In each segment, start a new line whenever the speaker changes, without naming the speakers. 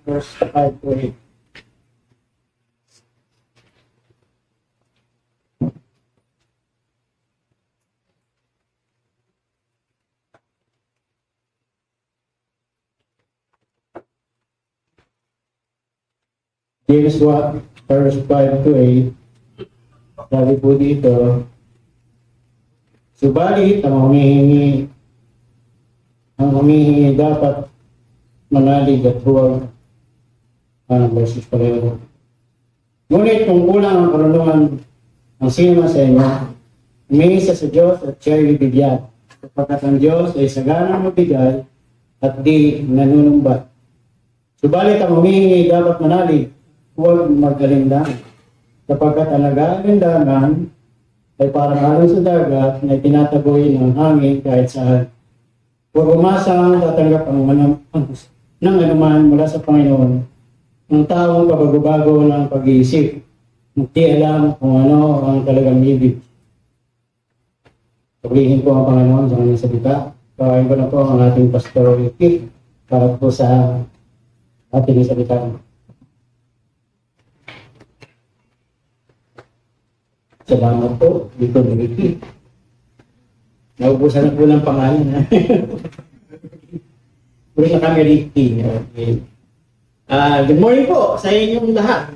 verse 5 to 8. James 1, verse 5 to 8. Sabi po dito, subalit ang humihingi dapat manalig at huwag verses pareho. Ngunit kung kulang ang karunungan ng sino man sa inyo, humingi siya sa Diyos at siya'y bibigyan. Sapagkat ang Diyos ay saganang magbigay at di nanunumbat. Subalit ang humihingi dapat manalig, huwag mag-alinlangan. Sapagkat ang nag-aalinlangan ay parang alon sa dagat na tinataboy ng hangin kahit saan. Huwag umasang tatanggap ng anuman mula sa Panginoon ng taong kabago-bago ng pag-iisip. Hindi alam kung ano ang talagang ibig. Sabihin po ang Panginoon sa kanyang salita. Kawain ko na po ang ating pastor Ricky para po sa ating salita. Salamat po, dito ni Ricky. Naubusan na po ng pangalan. Puro na kami Ricky. Okay. Good morning po sa inyong lahat.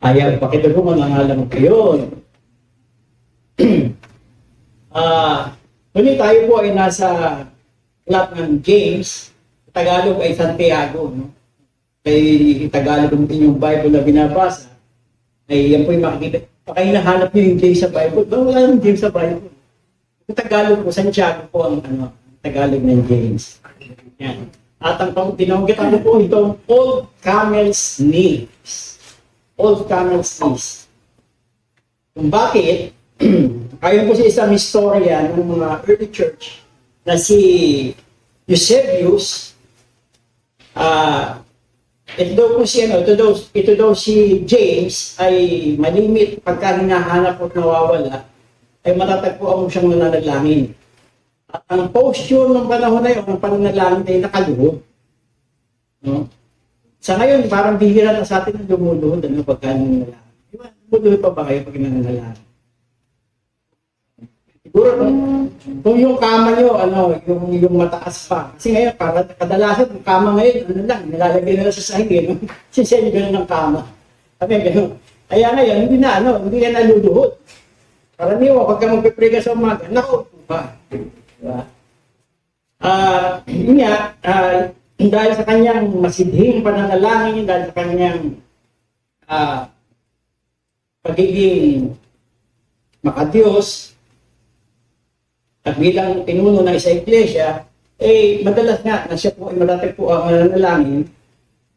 Ayaw, pakita ko mga alam ko yun. Ngunit tayo po ay nasa club ng James. Tagalog ay Santiago. No? Kay Tagalog ang inyong Bible na binabasa. Ay yan po yung makikita. Baka hinahanap nyo yung James sa Bible. Wala yung James sa Bible. Yung Tagalog po, Santiago po ang Tagalog ng James. Yan. At ang tinanggit po itong Old Camel's Knees. Old Camel's Knees. Kung bakit, ayon po sa isang historian ng mga early church na si Eusebius, ito daw si James ay malimit pagka hinahanap at nawawala, ay matatagpuan mo siyang nananalangin. At ang posture ng panahon na yun, ang pananalangin ay nakaluhod. No? Sa ngayon, parang bihira na sa atin ang lumuluhod pagka nananalangin. Lumuluhod pa ba kayo pag nananalangin? Siguro, kung yung kama nyo, yung mataas pa. Kasi ngayon, kadalasan, yung kama ngayon, nilalagay nila sa sahig, sisenyo gano'n ng kama. Sabi, gano'n. Kaya ngayon, hindi na naluluhod. Karaniwan, pagka magpipray ka sa umaga, nakaupo pa. Diba? Yun nga, dahil sa kanyang masidhing pananalangin, dahil sa kanyang pagiging makadiyos, at bilang pinuno ng isang iglesia, madalas nga na siya po ay madatag po ang nanalangin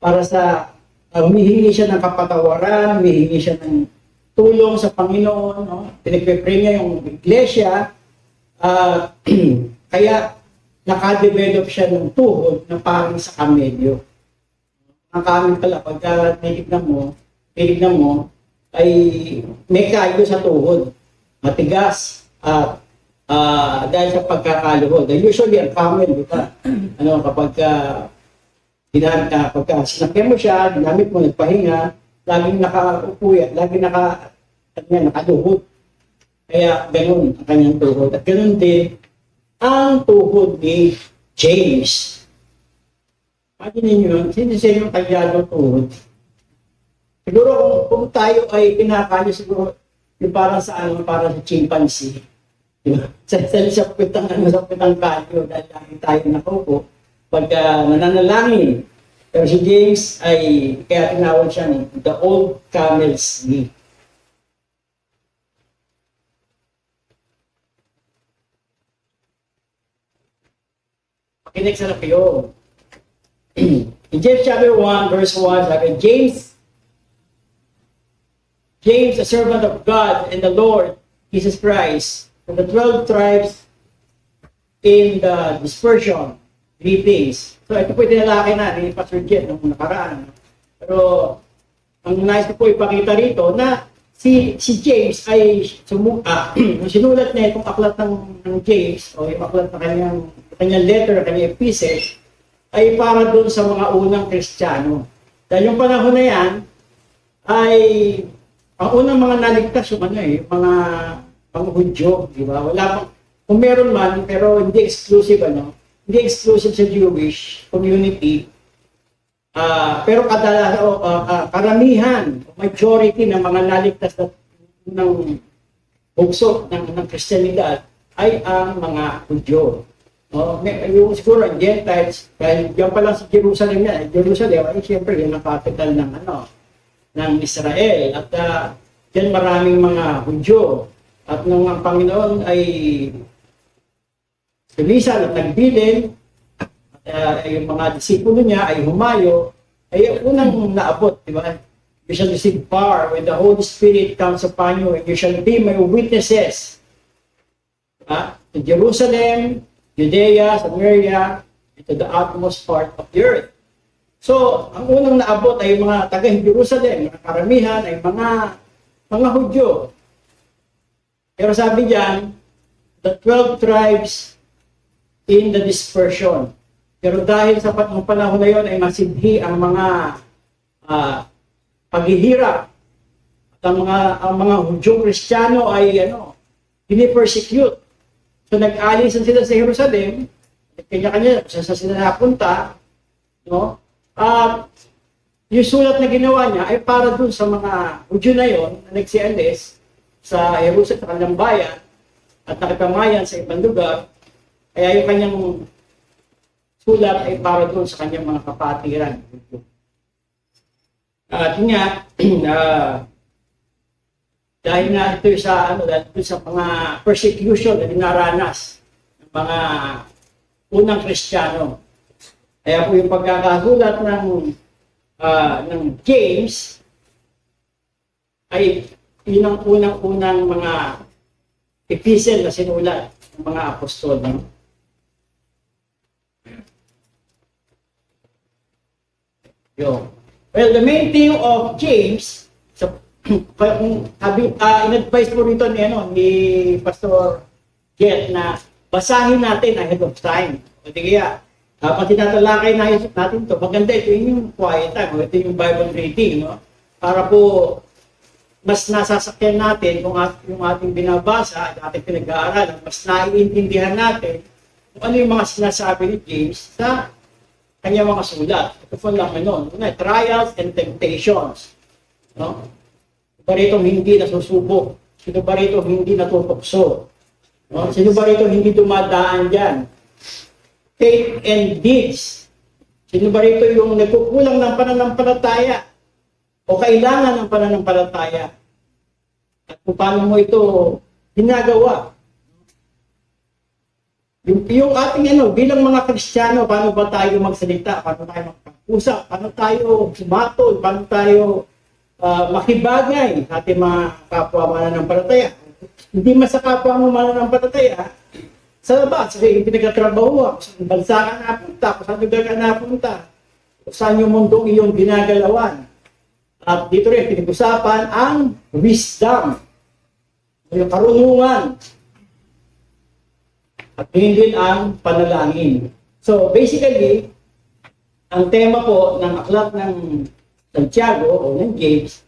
para sa humihingi siya ng kapatawaran, humihingi siya ng tulong sa Panginoon. No? Pinagpipray niya yung iglesia, kaya nakadevelop siya ng tuhod na parang sa kamelyo. Ang kamelyo pala, pagka tinignan mo, ay may kayo sa tuhod, matigas, at dahil sa pagkakaluhod. Usually, ang camel, di ba? Kapag sinakyan mo siya, ginamit mo, nagpahinga, laging nakaupo yan, laging nakaluhod. Kaya ganun ang kanyang tuhod. At ganun din ang tuhod ni James. Pagin ninyo, sinisay yung tagyado tuhod. Siguro kung tayo ay pinakanya, siguro yung parang sa chimpanzee. Sa pitang kalyo dahil lagi tayo nakaupo pagka nananalangin. Pero si James ay kaya tinawag siya the Old Camel's Knee. Pakinig sa kayo. In James chapter 1 verse 1, sabi, James, a servant of God and the Lord Jesus Christ, from the 12 tribes in the dispersion, greetings. So ito po itinalaki na ni Pastor Jen nung nakaraan. Pero ang nais ko po ipakita rito na
si James ay yung sinulat niya itong aklat ng James, o yung aklat na kanyang letter, kanyang epistle, ay para doon sa mga unang Kristiyano. Dahil yung panahon na yan, ay ang unang mga naligtas yung yung mga Hudyo, di ba? Wala pang, kung meron man, pero hindi exclusive, hindi exclusive sa Jewish community. Pero karamihan, majority ng mga naligtas ng bugso ng Kristiyanidad ay ang mga Hudyo. Yung siguro ang Gentiles, dahil yan pa lang sa Jerusalem yan. Jerusalem ay siyempre yun ang capital ng Israel. At yan maraming mga Hudyo. At nung ang Panginoon ay tulisan at nagbilin, yung mga disipulo niya ay humayo, ay unang naabot, di ba? You shall receive power when the Holy Spirit comes upon you, and you shall be my witnesses. To Jerusalem, Judea, Samaria, and to the utmost part of the earth. So, ang unang naabot ay mga taga-Jerusalem, mga karamihan ay mga Hudyo. Pero sabi diyan, the 12 tribes in the dispersion. Pero dahil sa panahon na yon ay masidhi ang mga paghihirap at ang mga Hudyong Kristiyano ay pinipersecute. So nag-alisan sila sa Jerusalem, kanya-kanya sa sila napunta, no? Yung sulat na ginawa niya ay para dun sa mga Hudyo na yon na nagsialis sa Jerusalem, sa kanyang bayan, at nakipamayan sa ibang lugar. Kaya yung kanyang sulat ay para doon sa kanyang mga kapatiran. At yun nga, dahil nga ito sa mga persecution na dinaranas ng mga unang Kristiyano. Kaya po yung pagkakasulat ng James ay yun ang unang-unang mga epistle na sinulat ng mga apostol. Well, the main thing of James, in-advise po rito ni Pastor Jet na basahin natin ahead of time. O di kaya, pag tinatalakay natin ito, maganda ito yung quiet time, ito yung Bible reading, no? Para po mas nasasakyan natin kung yung ating binabasa at ating pinag-aaralan, mas naiintindihan natin kung ano yung mga sinasabi ni James sa kanyang mga sulat. Ito po lang trials and temptations. No? Sino ba rito hindi nasusubok? Sino ba rito hindi natutokso? No? Sino ba rito hindi dumadaan dyan? Faith and deeds. Sino ba rito yung nagkukulang ng pananampalataya? O kailangan ng pananampalataya? At kung paano mo ito ginagawa? Yung ating bilang mga Kristiyano, paano ba tayo magsalita? Paano tayo magpag-usap? Paano tayo sumatol? Paano tayo makibagay sa ating mga kapwa mananampalataya? Hindi man sa kapwa mo mananampalataya, sa labas, kasi yung pinagkatrabaho, kung bansa ka napunta, kung saan lugar ka napunta, kung saan yung mundong iyong ginagalawan. At dito rin, pinag-usapan ang wisdom, yung karunungan, at din ang panalangin. So, basically, ang tema po ng aklat ng Santiago o ng James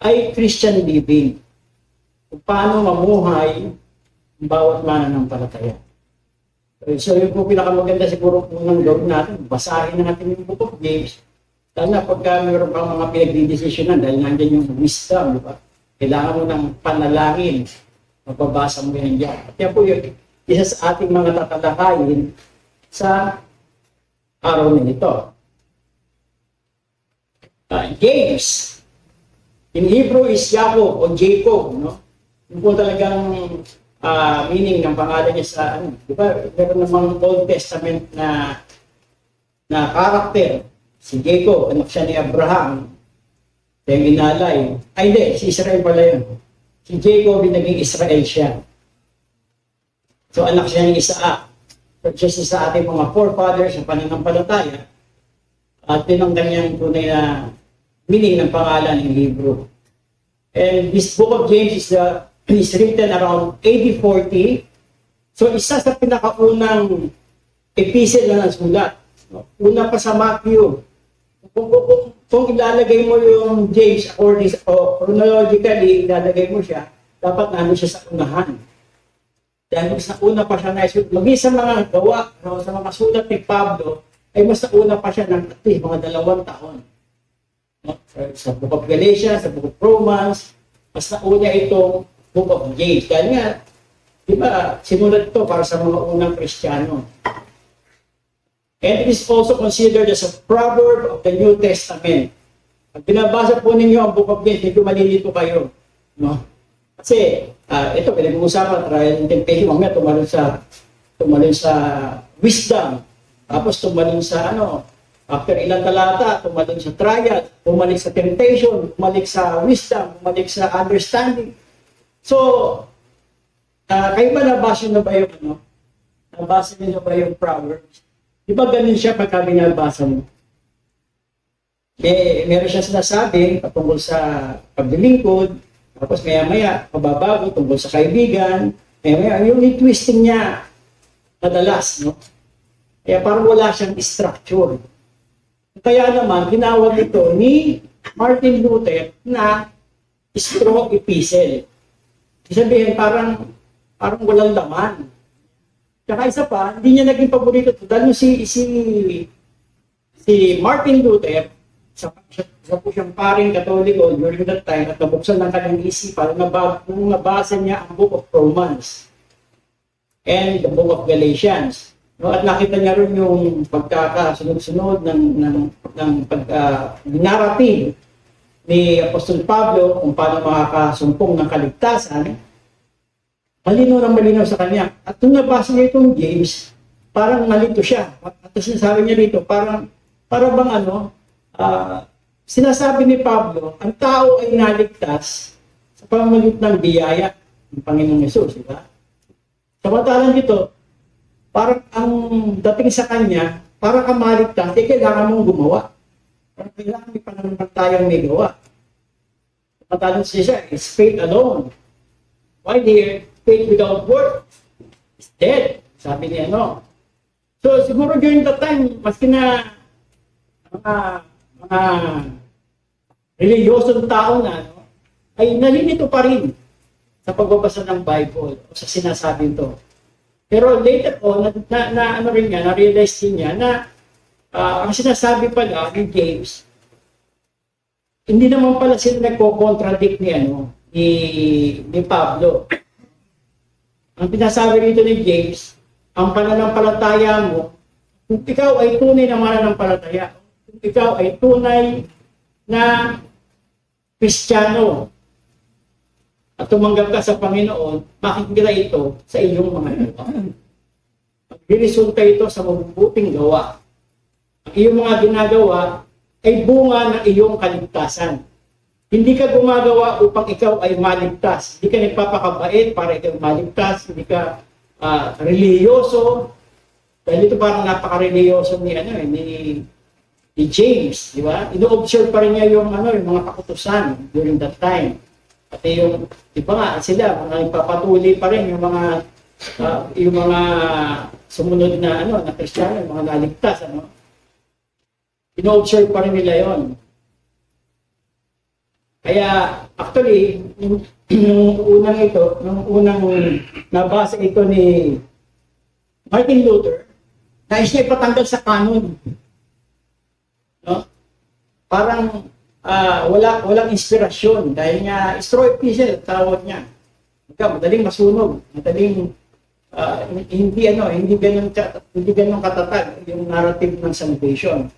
ay Christian living. Kung paano mamuhay ang bawat mananampalataya. So, yun po pinakamaganda siguro unang gawin natin. Basahin natin yung book of James. Lalo na pagka mayroon pang mga pinagdidesisyonan dahil nandiyan yung wisdom, di ba? Kailangan mo ng panalangin. Mababasa mo yan dyan. At yan po yun, isa sa ating mga tatalakayin sa araw na ito. James, in Hebrew is Jacob o Jacob, no? Yung po talagang meaning ng pangalan niya sa, di ba, meron namang Old Testament na karakter. Si Jacob, anak siya ni Abraham, yung inalay. Ay, hindi, si Israel pala yun. Si Jacob, naging Israel siya. So, anak siya ni Isaac. Just sa ating mga forefathers sa pananampalataya. At yun ang kanyang tunay na meaning ng pangalan ng Hebrew. And this book of James is written around AD 40. So isa sa pinakaunang epistle na nasulat. Una pa sa Matthew. Kung ilalagay mo yung James chronologically, ilalagay mo siya, dapat nandun siya sa unahan. Dahil mas nauna pa siya naisulat. Maging sa mga gawa, sa mga sulat ni Pablo, ay mas nauna pa siya ng at least mga 2 taon. Sa Book of Galatians, sa Book of Romans, mas nauna itong Book of James. Dahil nga, di ba, sinulat ito para sa mga unang Kristiyano. And it is also considered as a proverb of the New Testament. Pag binabasa po ninyo ang Book of James, medyo malilito kayo. No? Kasi, ito, pinag-uusapan, trial and temptation, mamaya tumalon sa wisdom. Tapos tumalon sa after ilang talata, tumalon sa trial, bumalik sa temptation, bumalik sa wisdom, bumalik sa understanding. So, kayo ba nabasa nyo ba yung nabasa nyo ba yung Proverbs? Di ba ganun siya pagka binabasa mo? Meron siya sinasabi patungkol sa paglilingkod, tapos maya-maya, mababago tungkol sa kaibigan, maya-maya, yung twisting niya, madalas, no? Kaya parang wala siyang structure. Kaya naman, ginawag ito ni Martin Luther na straw epistle. Ibig sabihin, parang walang laman. Tsaka isa pa, hindi niya naging paborito ito. Dahil si Martin Luther, isa po siyang paring Katoliko during that time at nabuksan ng kanyang isipan nung nabasa niya ang Book of Romans and the Book of Galatians. No, at nakita niya rin yung pagkakasunod-sunod ng narrative ni Apostol Pablo kung paano makakasumpong ng kaligtasan. Malinaw sa kanya. At nung nabasa niya itong James, parang nalito siya. At sinasabi niya dito, para bang sinasabi ni Pablo, ang tao ay naligtas sa pamamagitan ng biyaya ng Panginoong Yesus, di ba? Samantalang dito, parang ang dating sa kanya, para ka maligtas, kailangan mong gumawa. Parang kailangan may pananampalatayang may gawa. Samantalang siya, is faith alone. Why here? Faith without work is dead. Sabi niya, So, siguro during that time, maski na mga reliyosong tao na, ay nalilito pa rin sa pagbabasa ng Bible o sa sinasabi ito. Pero later on, na-realize din niya na ang sinasabi pala ni James, hindi naman pala sila nagko-contradict ni Pablo. Ang pinasabi rito ni James, ang pananampalataya mo, kung ikaw ay tunay na mananampalataya, kung ikaw ay tunay na Kristiyano at tumanggap ka sa Panginoon, makikita ito sa iyong mga gawa. Magdiresulta ito sa mabubuting gawa. Ang iyong mga ginagawa ay bunga ng iyong kaligtasan. Hindi ka gumagawa upang ikaw ay maligtas. Hindi ka nagpapakabait para ikaw maligtas. Hindi ka reliyoso. Dahil ito parang napaka-reliyoso ni James, di ba? Ino-observe pa rin niya yung mga kakutusan during that time. Pati yung, di ba nga, sila, mga nagpapatuloy pa rin yung mga sumunod na na Kristiyano, yung mga naligtas, Ino-observe pa rin nila yon. Kaya, actually, nung unang nabasa ito ni Martin Luther, nais niya ipatanggal sa canon. No? Parang walang inspirasyon dahil nga straw epistle tawag niya. Madaling masunog, madaling hindi ganun katatag yung narrative ng salvation.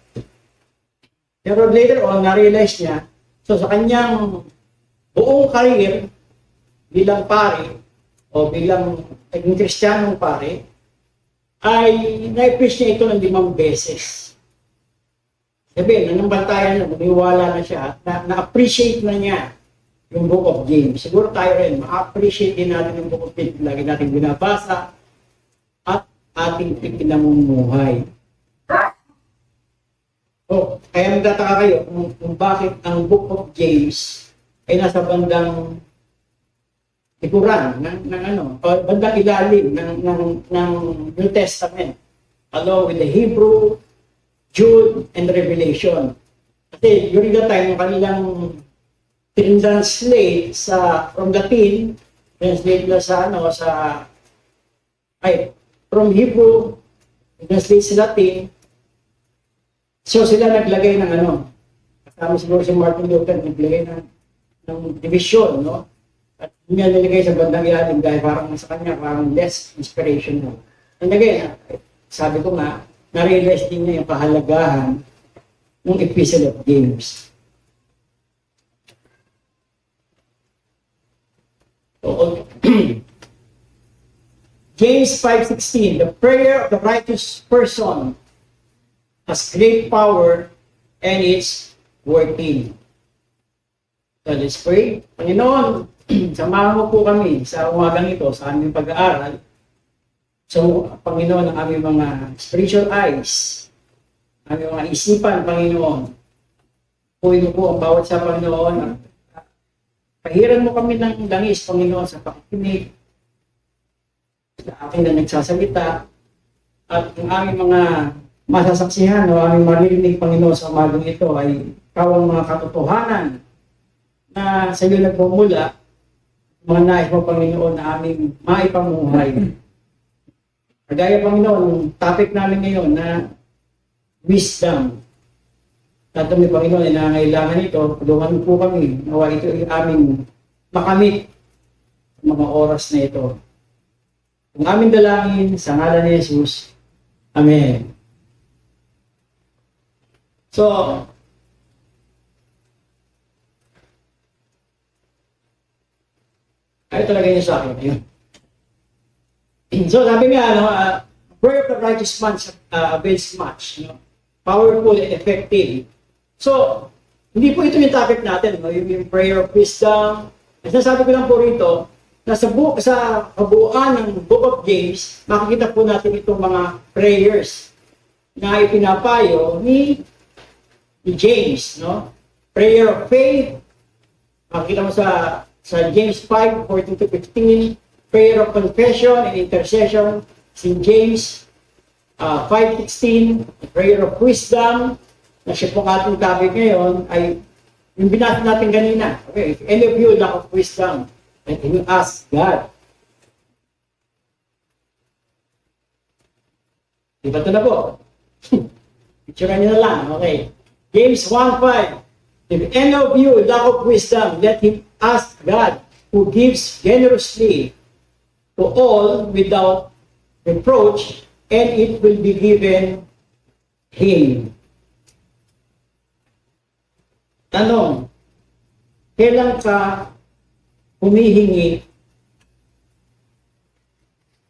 Pero later on, na-realize niya, so sa kanyang buong career bilang pare o bilang naging Kristiyanong pare, ay na-preach niya ito ng 5 beses. Sabi, nanambantayan na, bumiwala na siya, na-appreciate na niya yung Book of James. Siguro tayo rin, ma-appreciate din natin yung Book of James. Lagi natin binabasa at ating pinamumuhay. Kaya magtataka kayo kung bakit ang Book of James ay nasa bandang likuran ng ano, o bandang ilalim ng New Testament, along with the Hebrew, Jude, and Revelation. Kasi during that time, yung kanilang translate from Latin, translate na from Hebrew, translate sa Latin. So sila naglagay ng ano, kasama siguro si Martin Luther, naglagay ng division, no? At niya nilagay sa bandang ilalim dahil parang sa kanya, parang less inspirational. And again, sabi ko nga, na-realize din niya yung kahalagahan ng Epistle of James. So, James 5:16, the prayer of the righteous person has great power and it's working. So let's pray. Panginoon, samahan mo po kami sa umagang ito, sa aming pag-aaral. So, Panginoon, ang aming mga spiritual eyes, aming mga isipan, Panginoon, puwin mo po ang bawat sa Panginoon. Pahiran mo kami ng langis, Panginoon, sa pakikinig, sa akin na nagsasalita, at ang aming mga masasaksihan o aming maririnig, Panginoon, sa umagang ito ay ikaw ang mga katotohanan na sa iyo nagmumula, mga nais mo, Panginoon, na aming maipamuhay. Kagaya, Panginoon, ang topic namin ngayon na wisdom. At kami, Panginoon, ay nangailangan ito, tulungan po kami, nawa ito ay aming makamit sa mga oras na ito. Ang aming dalangin sa ngalan ni Jesus. Amen. So, ay talaga yun sa akin. Yun. So, sabi nga, prayer of the righteous man avails much. Powerful and effective. So, hindi po ito yung topic natin, yung prayer of wisdom. Nasasabi ko lang po rito, na sa kabuuan ng Book of James, makikita po natin itong mga prayers na ipinapayo ni James. No? Prayer of faith, makikita mo sa James 5:14-15, prayer of confession and intercession, si James 5:16, prayer of wisdom, na siya po ating topic ngayon, ay yung binasa natin kanina. Okay, if any of you lack of wisdom, let him ask God. Diba ito na po? Picturean nyo na lang, okay. James 1:5, if any of you lack of wisdom, let him ask God, who gives generously to all without reproach, and it will be given him. Tanong, kailan ka humihingi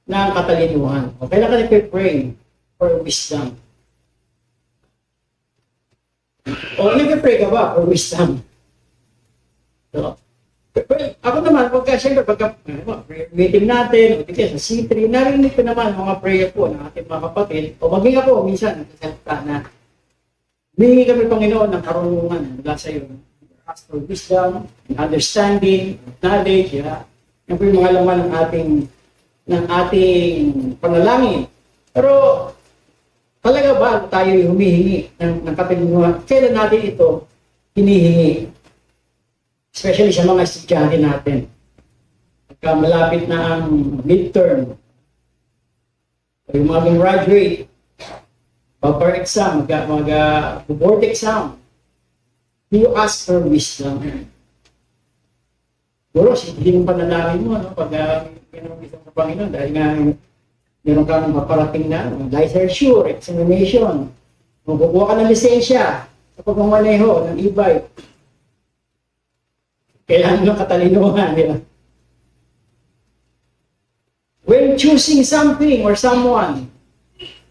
ng katalinuhan? O kailan ka nagpe-pray for wisdom? O nagpe-pray ka ba for wisdom? So, ako naman, pagka meeting natin, o sa C3, narinig ko naman mga prayer po ng ating mga kapatid, o maging ako, minsan, nagsasalita na, humingi kami, Panginoon, ng karunungan mula sa iyo. Ask for wisdom, understanding, knowledge, yan po yung mga laman ng ating panalangin. Pero, talaga ba tayo humihingi ng katalinuhan? Kailan natin ito hinihingi? Especially sa mga estudyante natin. Pagka malapit na ang midterm, o yung mga graduate, upper exam, board exam, you ask for wisdom. Siguro, hindi mong panalangin mo, no? Pag pinag-isang sa Panginoon, dahil nga meron ka ng paparating na licensure, examination, magkukuha ka ng lisensya sa pagmamaneho ng e-bike. Kailangan ng katalinuhan, di ba? When choosing something or someone,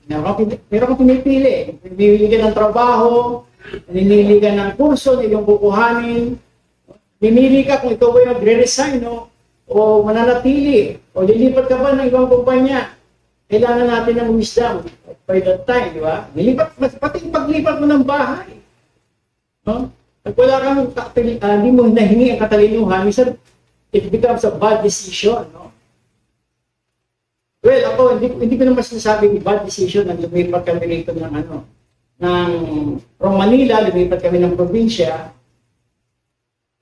meron kang pinipili. Pinipili ka ng trabaho, pinipili ka ng kurso na iyong kukuhanin, pinipili ka kung ikaw ay magre-resign o mananatili, o lilipat ka ba ng ibang kumpanya. Kailangan natin ng wisdom by that time, di ba? Pati paglipat mo ng bahay. No? Pag wala kang, hindi mo nahingi ang katalinuhan, minsan, it becomes a bad decision, no? Well, ako, hindi ko naman sinasabing bad decision na lumipat kami rito ng from Manila, lumipat kami ng probinsya.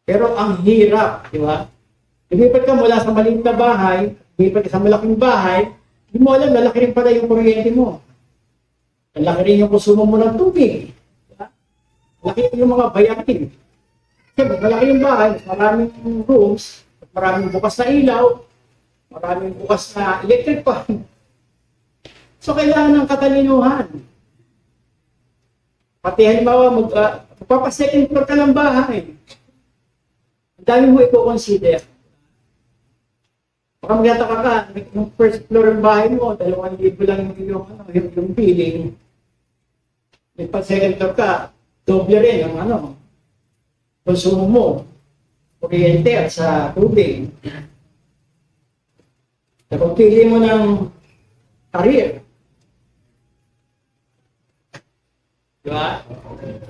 Pero ang hirap, di ba? Lumipat ka mula sa maliit na bahay, lumipat ka sa malaking bahay, hindi mo alam, lalaki rin pala yung kuryente mo. Lalaki rin yung konsumo mo ng tubig. Diba? Laki yung mga bayarin. Kasi malaki yung bahay, maraming rooms, maraming bukas na ilaw, maraming bukas na electric fan. So, kailangan ng katalinuhan. Pati halimbawa, magpapa-second floor ka ng bahay. Ang dami mo i-consider. Baka magtataka ka, yung first floor ng bahay mo, 2,000 lang yung billing. May pag-second floor ka, doble rin ang konsumo mo, kuryente at sa tubig. Kung pili mo ng career, di ba?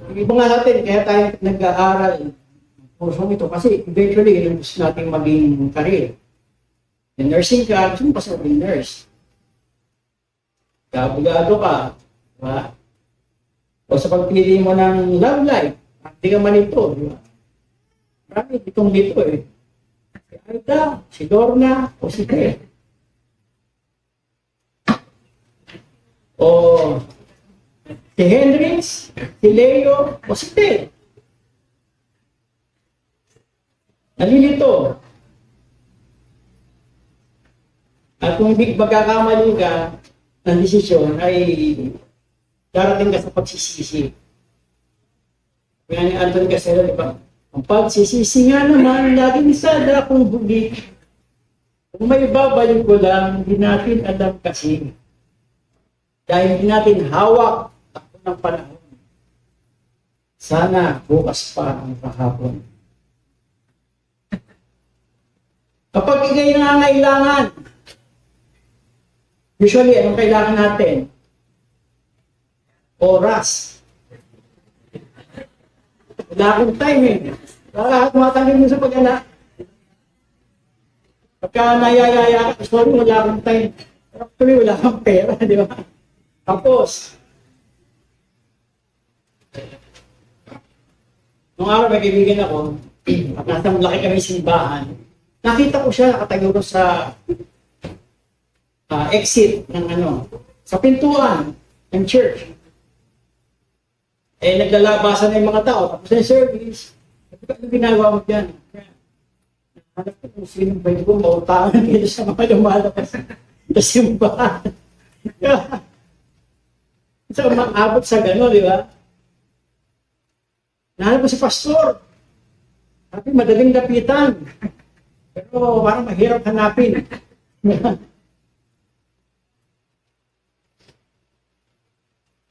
Yung iba nga natin, kaya tayo nag-aaral ng kursong ito kasi eventually, yun gusto natin maging career. Yung nursing ka, gusto mo pa sa nurse. Abogado ka, di ba? O sa pagpili mo ng love life, hindi ka man ito, di ba? Marami itong dito eh. Si Aida, si Dorna, o si Ted. O si Hendrix, si Leo, o si Ted. Nalilito. At kung hindi magkakamali ka ng desisyon ay darating ka sa pagsisisi. Kaya ni Anton Casero, di ba? Ang pagsisisi nga naman, laging sada akong buli. Kung may babalik ko lang, hindi natin alam kasi. Dahil hindi natin hawak ako ng panahon. Sana bukas pa ang kahapon. Kapag ikay nangangailangan, usually, anong kailangan natin? Oras. Wala akong time eh. Lahat matangin mo sa pag-anak. Pagka nayayaya ka, sorry, wala akong time. Actually, wala akong pera, di ba? Tapos, nung araw may kaibigan ako, at nasa malaki kami simbahan, nakita ko siya nakatayo sa exit ng sa pintuan ng church. Eh, naglalabasan na yung mga tao. Tapos na yung service. Ano ginagawa mo dyan? Hanap ko kung sino pwede ko mautangan dito sa mga lumalabas sa simbahan. So, maabot sa gano'n, di ba? Nahanap ko si pastor. Sabi, madaling lapitan. Pero parang mahirap hanapin.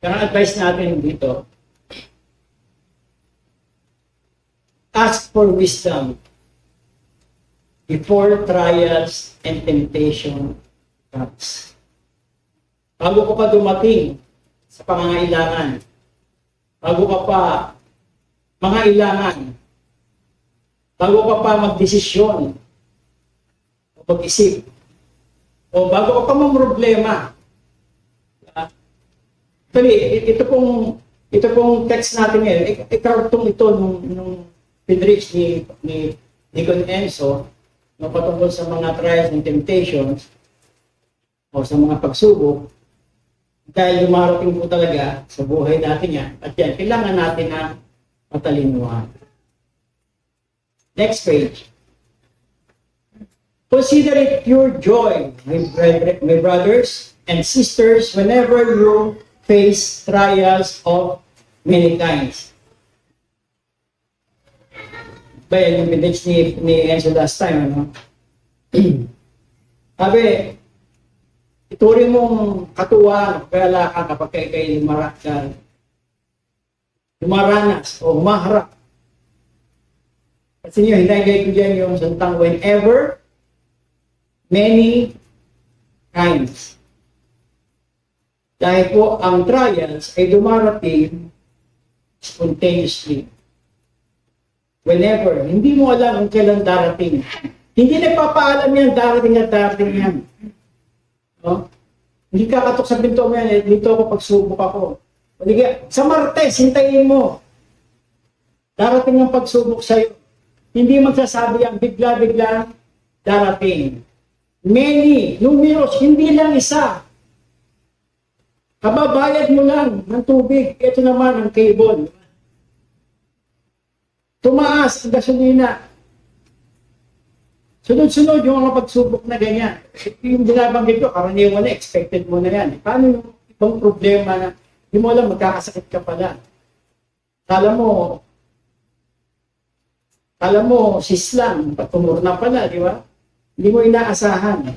Kaya ang advice natin dito, ask for wisdom before trials and temptation comes. Bago ka pa dumating sa pangangailangan, bago ka pa mangailangan, bago ka pa magdesisyon o pag-isip, o bago ka pa mamroblema. Actually, ito pong text natin ngayon, ikartong ito nung pinreach ni Deacon Enzo no, patungkol sa mga trials and temptations o sa mga pagsubok dahil lumarating po talaga sa buhay natin yan. At yan, kailangan natin na matalinuhan. Next page. Consider it pure joy, my brothers and sisters, whenever you face trials of many kinds. Ba, yung pinage ni Enzo last time, Sabi, ituring mong katuwang, kaya ka kapag kayo lumaranas o humaharap. Kasi nyo, hinagay ko dyan yung salitang whenever, many kinds. Dahil po, ang trials ay dumarating spontaneously. whenever. Hindi mo alam kung kailan darating. Hindi nagpapaalam yan, darating at darating yan. No? Hindi kakatok sa pinto mo yan, dito ako pagsubok ako. O di kaya, sa Martes, hintayin mo. Darating ang pagsubok sa'yo. Hindi magsasabi yan, bigla-bigla darating. Many, numerous, hindi lang isa. Kababayad mo lang ng tubig. Ito naman ang cable. Tumaas ang gasolina. Sunod-sunod yung mga pagsubok na ganyan. Yung binabanggit ko, karaniwan na, expected mo na yan. Paano yung ibang problema na hindi mo alam, magkakasakit ka pala. Kala mo, sis lang, patumor na pala, di ba? Hindi mo inaasahan.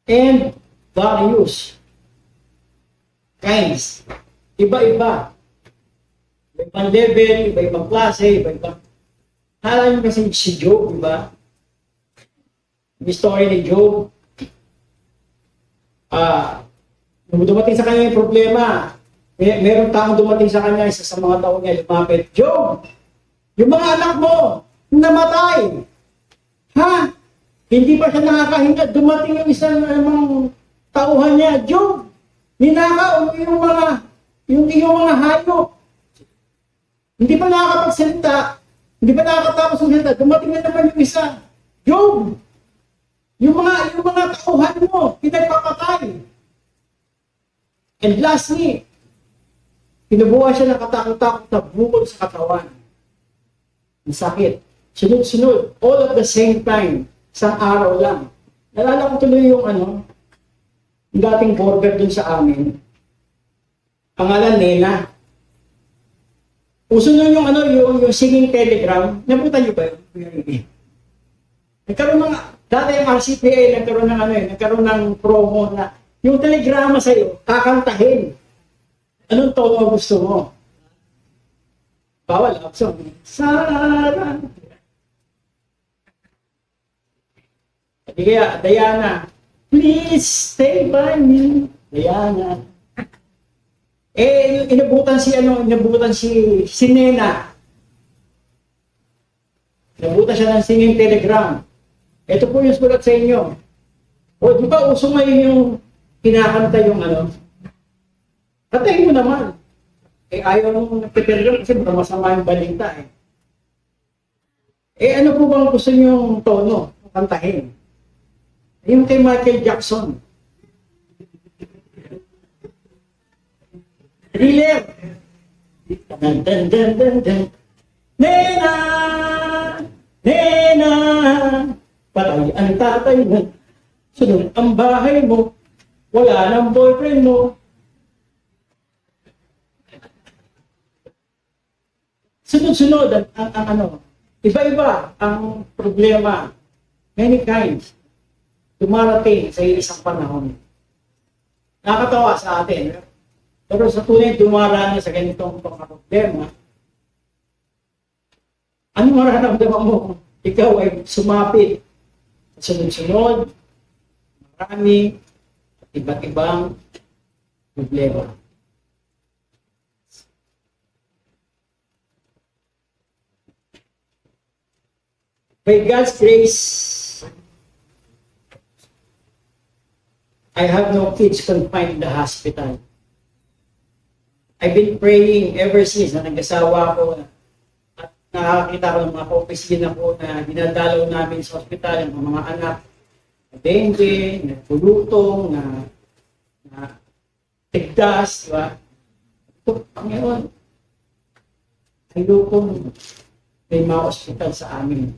And various kinds. Iba-iba. Iba-ibang level, iba-ibang klase, iba-ibang... Hala nyo kasi si Job, di ba? Yung story ni Job. Nung dumating sa kanya yung problema, meron taong dumating sa kanya, isa sa mga tao niya, lumapit, Job, yung mga anak mo, namatay. Ha? Hindi pa siya nakakahinga. Dumating yung isang tauhan niya, Job, ninakaw yung mga hayop. Hindi pa nakakapagsalita. Hindi pa nakakatapos ng salita. Dumating na naman yung isa. Job, yung mga tauhan mo, pinagpapatay. And lastly, pinubuhay siya ng katakot-takot na bukol sa katawan. Ang sakit. Sunod-sunod. All at the same time. Isang araw lang. Nalala ko tuloy yung yung dating border dun sa amin. Pangalan Nena. Uso nun yung singing telegram. Nabutan niyo ba yun? Nagkaroon ng, dati yung RCPA, nagkaroon ng promo na yung telegrama sa'yo, kakantahin. Anong tono gusto mo? Bawal, song. Sarah. Kaya, Diana, please stay by me. Diana. Inabutan si Nena. Inabutan siya ng singing telegram. Ito po yung sulat sa inyo. O, di ba uso ngayon yung kinakanta yung Katayin mo naman. Ayaw nung nagtitelegram kasi masama yung balita ano po bang gusto niyong tono? Kantahin. Yung kay Michael Jackson. Thriller. Dan dan dan dan dan. Nena! Nena! Patay ang tatay mo. Sunod ang bahay mo. Wala nang boyfriend mo. Sunod-sunod ang iba-iba ang problema. Many kinds. Dumarating sa isang panahon. Nakakatawa sa atin. Pero sa tunay dumaraan sa ganitong problema, ano mararamdaman mo kung ikaw ay sumapit sunod-sunod, marami, iba't ibang problema. By God's grace, I have no kids confined in the hospital. I've been praying ever since na nag-asawa ko at nakakita ko ng mga kaopisina ko na dinadalaw namin sa hospital ng mga anak na dengue, na pulutong, na tigdas, di ba? Ito, Panginoon, ayokong may mga hospital sa amin.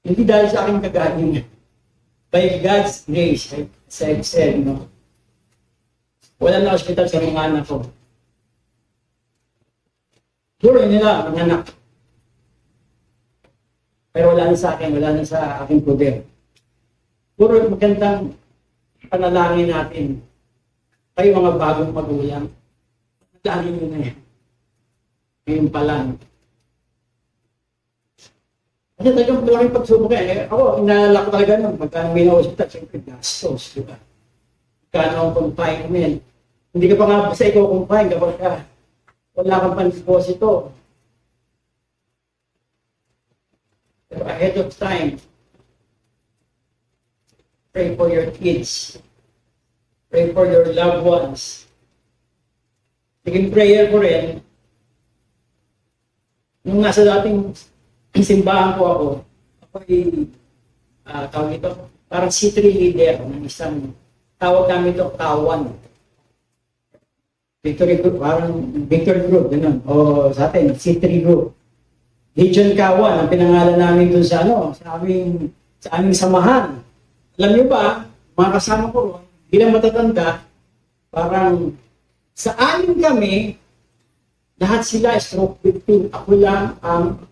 Hindi dahil sa aking kagaling. By God's grace, as I've said, wala na hospital sa mga anak ko. Siguro nila, mga anak. Pero wala na sa akin, wala na sa aking poder. Puro magandang panalangin natin. Kayo mga bagong magulang. Panalangin nyo na yan. Ngayon pa lang. Kasi talagang malaking pagsubok ako, inaalala ko talaga nun. Magkano may na-hospital, siyempre gastos, di ba? Magkano ang confinement. Hindi ka pa nga basta ikaw confine kapag ka wala kang pan-deposito. Pero ahead of time, pray for your kids. Pray for your loved ones. Naging prayer ko rin, nung nasa dating simbahan ko ako ay, tawag ito, parang C3 leader ng isang, tawag namin ito, kawan. Victory Group, parang Victory Group, gano'n. O sa atin, C3 Group. Legion Kawan, ang pinangalan namin doon sa aming samahan. Alam niyo ba, mga kasama ko, bilang matatanda, parang sa amin kami, lahat sila stroke victim. Ako lang ang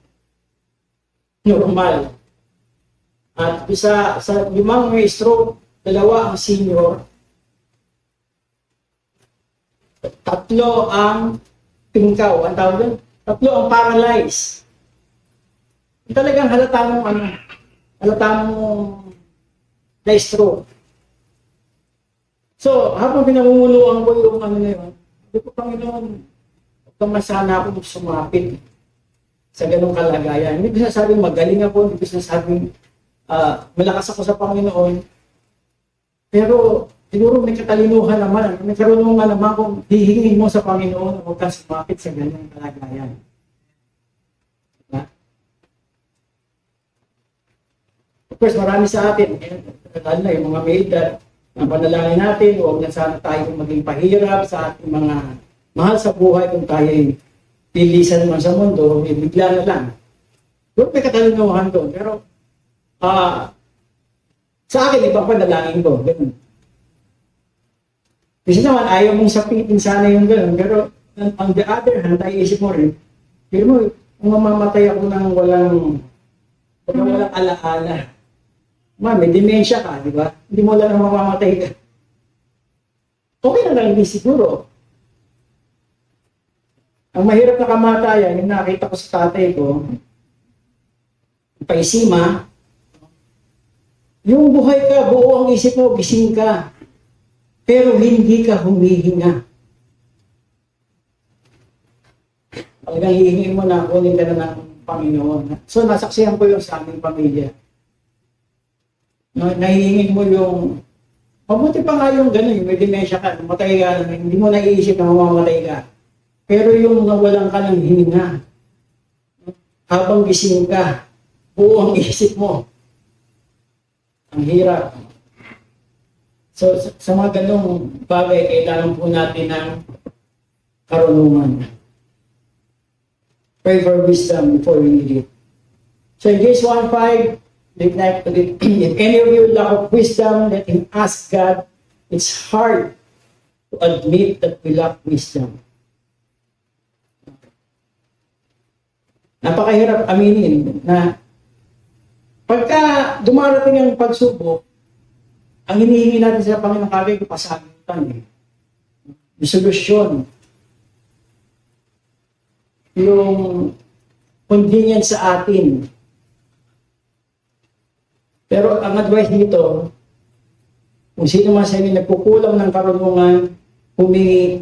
normal. At sa limang may stroke, 2 ang senior, 3 ang tingkaw, ang tawag doon, 3 ang paralyzed. Talagang halata mong na-stroke. So, habang pinamumunuan ko yung na yun, sabi ko, Panginoon, huwag kang masana ako sumapit sa ganong kalagayan. Hindi ko sinasabing magaling ako, hindi ko sinasabing malakas ako sa Panginoon. Pero, siguro may katalinuhan naman, may karunungan naman kung hihingin mo sa Panginoon, huwag kang sumapit sa ganong kalagayan. Of course, marami sa atin, lalo na yung mga may edad, ang panalangin natin, huwag na sana tayo maging pahirap sa ating mga mahal sa buhay kung tayo'y lilisan naman sa mundo, bigla na lang. Doon may katalinuhan doon. Pero, sa akin, ibang panalangin ko. Ganun. Kasi naman, ayaw mong sapitin sana yung gano'n. Pero, on the other hand, tayo isip mo rin, pero mo, kung mamamatay ako ng walang alaala, may dementia ka, di ba? Hindi mo lang mamamatay ka. Okay na lang din siguro. Ang mahirap na kamatayan, yung nakita ko sa tatay ko, paisima, yung buhay ka, buo ang isip mo, gising ka, pero hindi ka humihinga. Talagang hihingin mo na, kunin ka na ng Panginoon. So, nasaksihan ko yung sa aming pamilya. Nahihingin mo yung, mabuti pa nga yung gano'n, yung may dementia ka, matay ka, hindi mo naiisip na mamamatay ka. Pero yung nawalan ka ng hininga, habang gising ka, buo ang isip mo. Ang hirap. So, sa mga ganong bagay, kailangan po natin ng karunungan. Pray for wisdom before we need it. So in James 1:5, if any of you lack of wisdom, let him ask God. It's hard to admit that we lack wisdom. Napakahirap aminin na pagka dumarating ang pagsubok, ang hinihingi natin sa Panginoon kagay ko pasagutan yung solusyon. Yung convenience sa atin. Pero ang advice dito, kung sino man sa inyo nagkukulang ng karunungan, humingi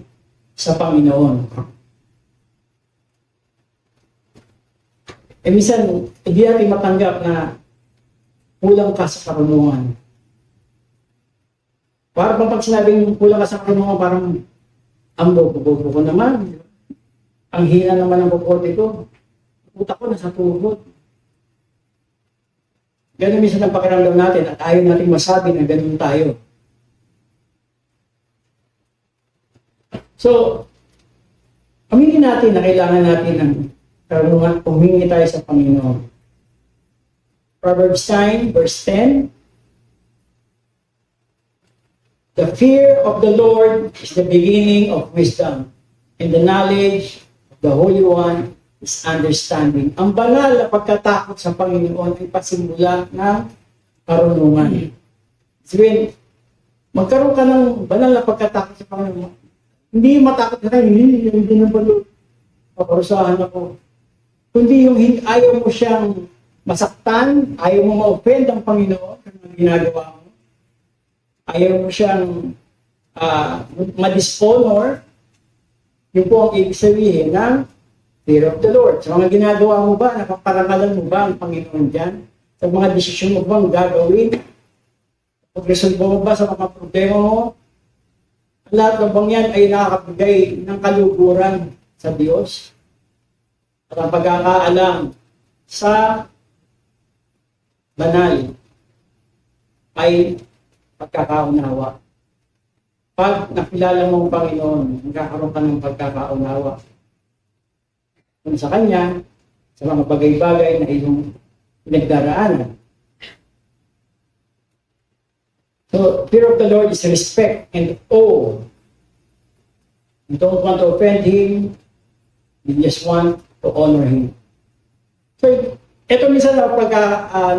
sa Panginoon. Minsan, hindi natin matanggap na kulang ka sa karunungan. Parang pag sinabing kulang ka sa karunungan, parang ang bobo ko naman. Ang hina naman ng bukote ko. Utak ko nasa tuhod. Ganun minsan ang pakiramdam natin at ayaw natin masabi na ganun tayo. So, aminin natin na kailangan natin ng karunungan, humingi tayo sa Panginoon. Proverbs 9, verse 10. The fear of the Lord is the beginning of wisdom, and the knowledge of the Holy One is understanding. Ang banal na pagkatakot sa Panginoon ay pasimula ng karunungan. Sabihin, magkaroon ka ng banal na pagkatakot sa Panginoon. Hindi matakot ka tayo, hindi na balo. Paparusahan ako. Kundi yung ayaw mo siyang masaktan, ayaw mo ma-offend ang Panginoon kung ang ginagawa mo. Ayaw mo siyang ma-dishonor. Yun po ang ibig sabihin ng fear of the Lord. Sa mga ginagawa mo ba, napaparangalan mo ba ang Panginoon dyan? Sa mga desisyon mo bang gagawin? Pag-resolve mo ba sa mga problema mo? Ang lahat ng bang yan ay nakakabigay ng kaluguran sa Diyos. At ang pagkakaalam sa banal ay pagkakaunawa. Pag nakilala mo ang Panginoon, magkakaroon ka ng pagkakaunawa kung sa Kanya, sa mga bagay-bagay na iyong pinagdaraanan. So, fear of the Lord is respect and awe. You don't want to offend Him, you just want to honor Him. So, ito minsan na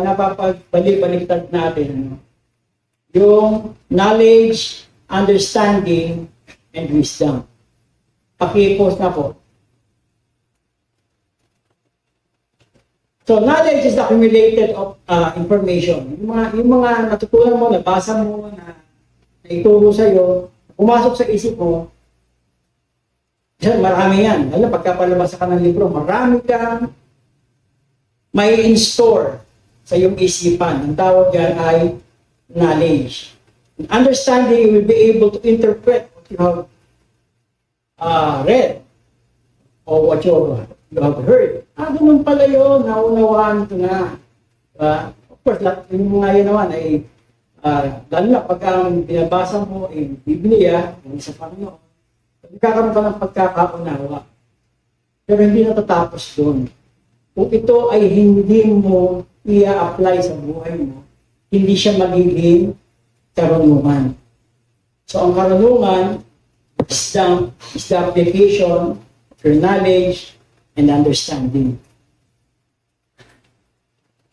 napapagbalik-baliktad natin, ano? Yung knowledge, understanding, and wisdom. Paki-post na po. So, knowledge is the accumulated of information. Yung mga natutunan mo, nabasa mo, na ituro sa'yo, pumasok sa isip mo, marami yan. Alam, pagkapalabas ka ng libro, marami kang may in-store sa iyong isipan. Ang tawag yan ay knowledge. Understanding, you will be able to interpret what you have read or what you have heard. Ganun pala yun, naunawaan ko na. Of course, yung mga yun naman ay lalo na pagka binabasa mo yung Biblia, yung sa Panginoon, magkakaroon ka ng pagkakaunawa. Pero hindi natatapos doon. Kung ito ay hindi mo i-apply sa buhay mo, hindi siya magiging karunungan. So ang karunungan is the application of your knowledge and understanding.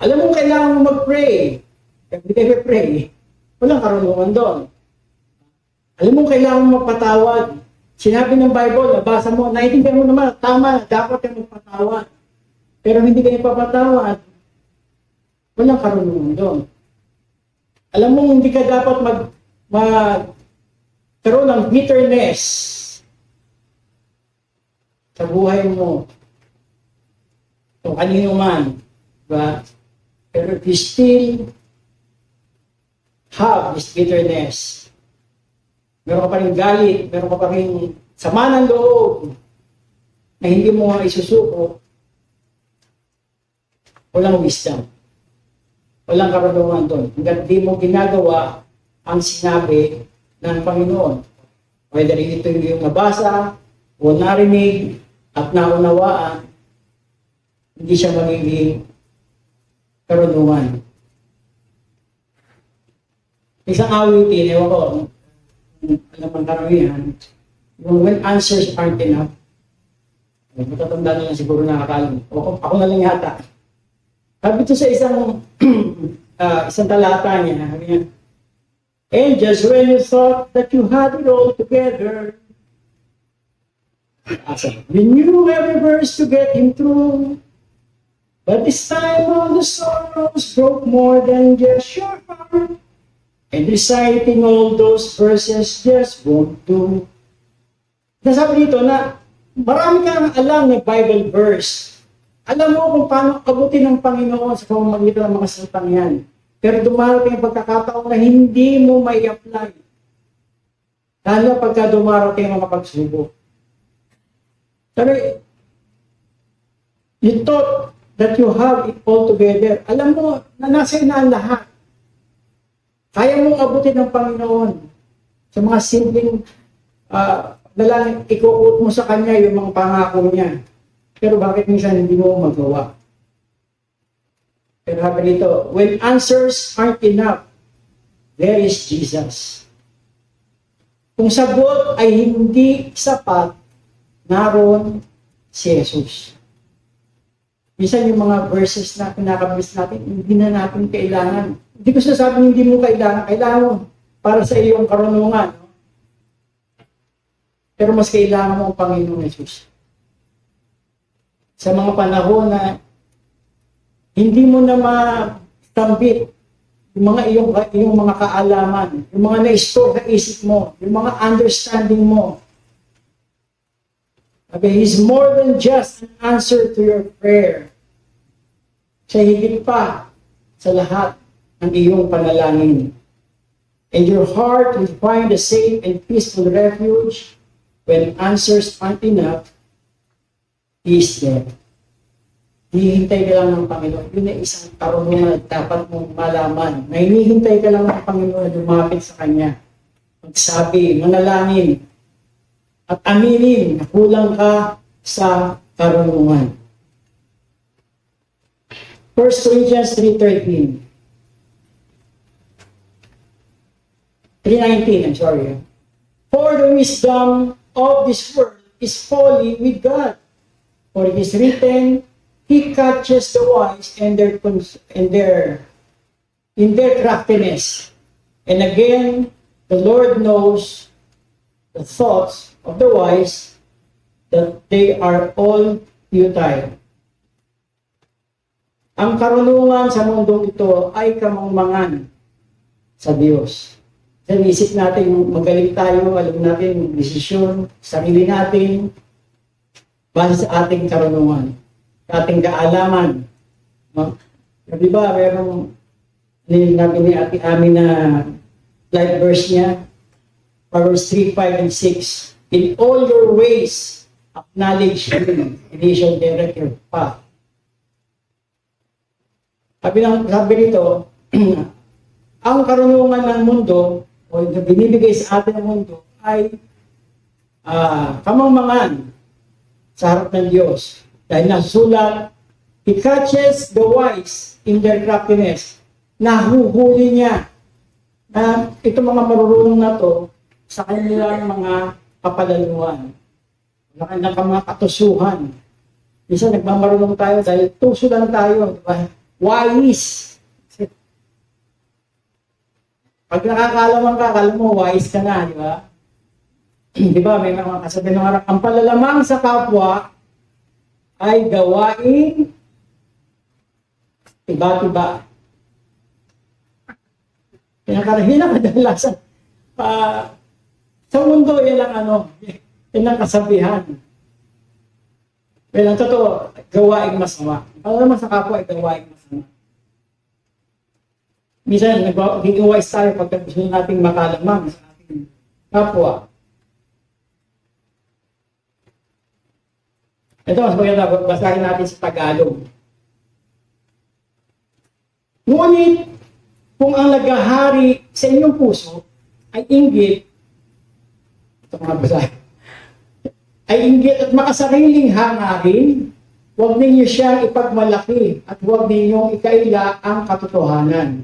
Alam mo, kailangan mo mag-pray. Hindi kayo pray, walang karunungan doon. Alam mo, kailangan mo magpatawad. Sinabi ng Bible, nabasa mo, naiintindihan mo naman, tama, dapat kayo magpatawad. Pero hindi kayo papatawad, walang karunungan doon. Alam mo, hindi ka dapat magkaroon ng bitterness sa buhay mo. Kung kanino man. Diba? Pero if you still have this bitterness, meron ka pa rin galit, meron ka pa rin sama ng loob na hindi mo isusuko, walang wisdom. Walang karunungan doon. Hanggang di mo ginagawa ang sinabi ng Panginoon. Whether ito yung nabasa o narinig at naunawaan, hindi siya magiging karunungan. Isang awitin, ewan ko, alam ang karamihan, yung when answers aren't enough, matatanda na lang siguro nakakalim. Ako na lang yata. Sabi ito sa isang talata niya, and just when you thought that you had it all together, you knew every verse to get him through. But this time all the sorrows broke more than just your heart. And reciting all those verses just won't do. Nasabi dito na marami kang alam na Bible verse. Alam mo kung paano abutin ng Panginoon sa pamamagitan ng mga salitang yan. Pero dumarating ang pagkakataon na hindi mo may apply. Lalo pagka dumarating ang mga pagsubok. Pero you thought that you have it all together. Alam mo na nasa na ang lahat. Kaya mong abutin ng Panginoon sa mga simpleng dalangin, ikuut mo sa Kanya yung mga pangako niya. Pero bakit minsan hindi mo magawa? Pero sabi dito, when answers aren't enough, there is Jesus. Kung sagot ay hindi sapat, naroon si Jesus. Minsan yung mga verses na pinakabis natin, hindi na natin kailangan. Hindi ko sinasabing hindi mo kailangan. Kailangan mo para sa iyong karunungan. No? Pero mas kailangan mo ang Panginoong Jesus. Sa mga panahon na hindi mo na matambit yung iyong mga kaalaman, yung mga na-store sa isip mo, yung mga understanding mo. Okay, He's more than just an answer to your prayer. Siya higit pa sa lahat ng iyong panalangin. And your heart will find a safe and peaceful refuge when answers aren't enough. He is there. Hinihintay ka lang ng Panginoon. Yun ay isang karunungan at dapat mong malaman. Na hinihintay ka lang ng Panginoon na lumapit sa Kanya. Magsabi, manalangin, at aminin na kulang ka sa karunungan. 1 Corinthians 3:13. 3:19, I'm sorry. For the wisdom of this world is folly with God. For it is written, He catches the wise in their craftiness. And again, the Lord knows the thoughts of the wise, that they are all futile. Ang karunungan sa mundong ito ay kamangmangan sa Diyos. Sa isip natin, magaling tayo, alam natin, desisyon, sarili natin, base sa ating karunungan, sa ating kaalaman. No? Di ba, merong nabi ni Ate Ami na life verse niya, Proverbs 3:5 and 6. In all your ways, acknowledge Him, and He shall direct your path. Sabi nito, ang karunungan ng mundo, o yung binibigay sa atin ng mundo, ay kamangmangan sa harap ng Diyos. Dahil nasulat, He catches the wise in their craftiness. Nahuhuli niya na itong mga marurunong na to sa kanilang mga kapalaluan, sa kanilang mga katusuhan. Isa nagmamarunong tayo dahil tuso lang tayo, di ba? Wise. Pag nakakalaman ka, akala mo wise ka na, di ba? Di ba, may mga kasabi ng harap, ang palalamang sa kapwa ay gawain iba-iba. Pinakadalasan. Sa mundo, yan ang yan ang kasabihan. Well, ang totoo, gawain masama. Palalamang sa kapwa ay gawain masama. Minsan, naging wise tayo pag gusto nating makalamang sa ating kapwa. Ito, mas maganda, basahin natin sa Tagalog. Ngunit, kung ang naghahari sa inyong puso ay inggit, ito mga basahin, ay inggit at makasariling hangarin, huwag ninyo siyang ipagmalaki at huwag ninyong ikaila ang katotohanan.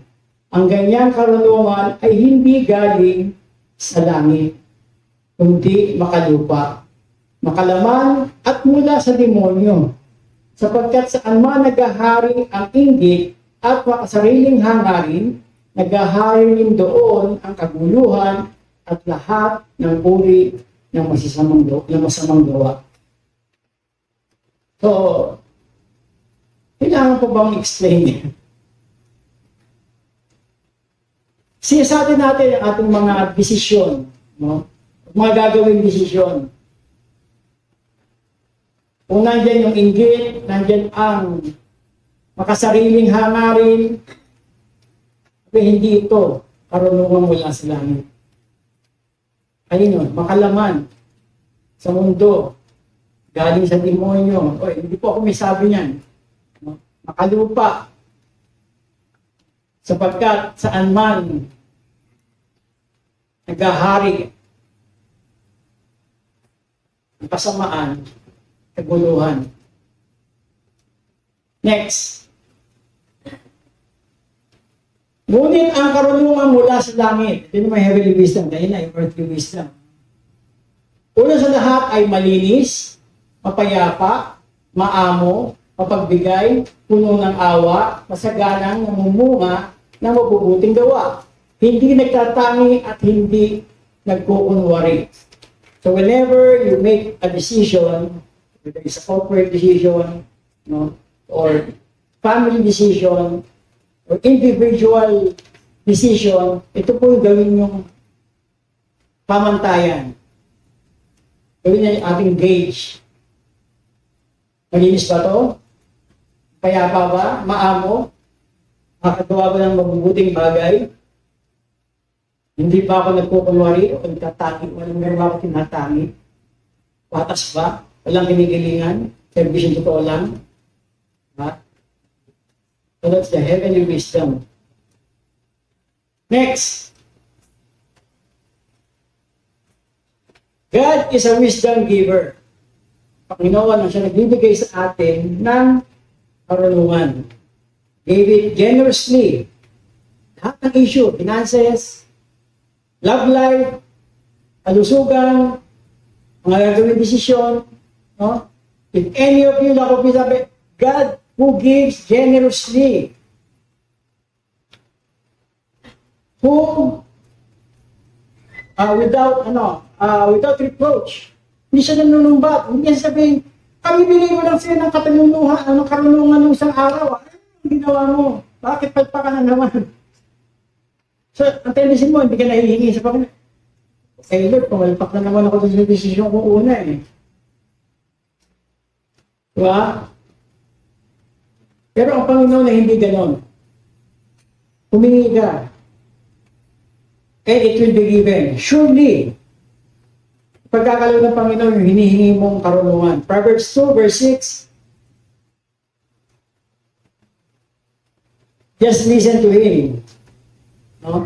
Ang ganyang karunungan ay hindi galing sa langit, kundi makalupa, makalaman at mula sa demonyo. Sapagkat saan man naghahari ang inggit at makasariling hangarin, naghahari rin doon ang kaguluhan at lahat ng uri ng masamang gawa. So, kailangan po bang explain? Siyasatin natin ang ating mga desisyon, no? Mga gagawing desisyon. Kung nandyan yung inggit, nandyan ang makasariling hangarin, hindi ito karunungan mula sa langit. Ayun, makalaman sa mundo, galing sa demonyo. Hindi po ako may sabi niyan. Makalupa. Sapagkat saan man naghahari ang kasamaan, kaguluhan. Next. Ngunit ang karunungan mula sa langit, ito naman heavenly wisdom, dahil na yung earthly wisdom. Una sa lahat ay malinis, mapayapa, maamo, mapagbigay, puno ng awa, masaganang namumunga ng mabubuting gawa. Hindi nagtatangi at hindi nagkukunwari. So whenever you make a decision, whether it's a corporate decision, no, or family decision, or individual decision, ito po yung gawin yung pamantayan. Gawin niya yung ating gauge Malinis ba to? Payapa ba? Maamo? Makagawa ba ng mabubuting bagay? Hindi ba ako nagkukunwari o nagtatangi? Walang meron ba ako tinatangi? Patas ba? Walang kinikilingan? Servisyon totoo lang? Ha? So that's the heavenly wisdom. Next. God is a wisdom giver. Panginoon ang siya nagbibigay sa atin ng karunungan. Gave it generously. Lahat ng issue, finances, love life, kalusugan, mga gagawin desisyon, no? If any of you, like of sabi, God who gives generously, who without reproach, hindi siya nanunumbat, hindi niya sabihin, kami binigay mo lang siya ng karunungan ng isang araw, ano ginawa mo? Bakit palpakan na naman? So, ang tendency mo, hindi ka nahihingi sa Panginoon. Eh, Lord, pumalpak na naman ako sa desisyon ko una eh. Diba? Pero ang Panginoon na hindi ganon. Humingi ka. And it will be given. Surely, pagkakaloon ng Panginoon, yung hinihingi mong karunungan. Proverbs 2, verse 6. Just listen to him. No?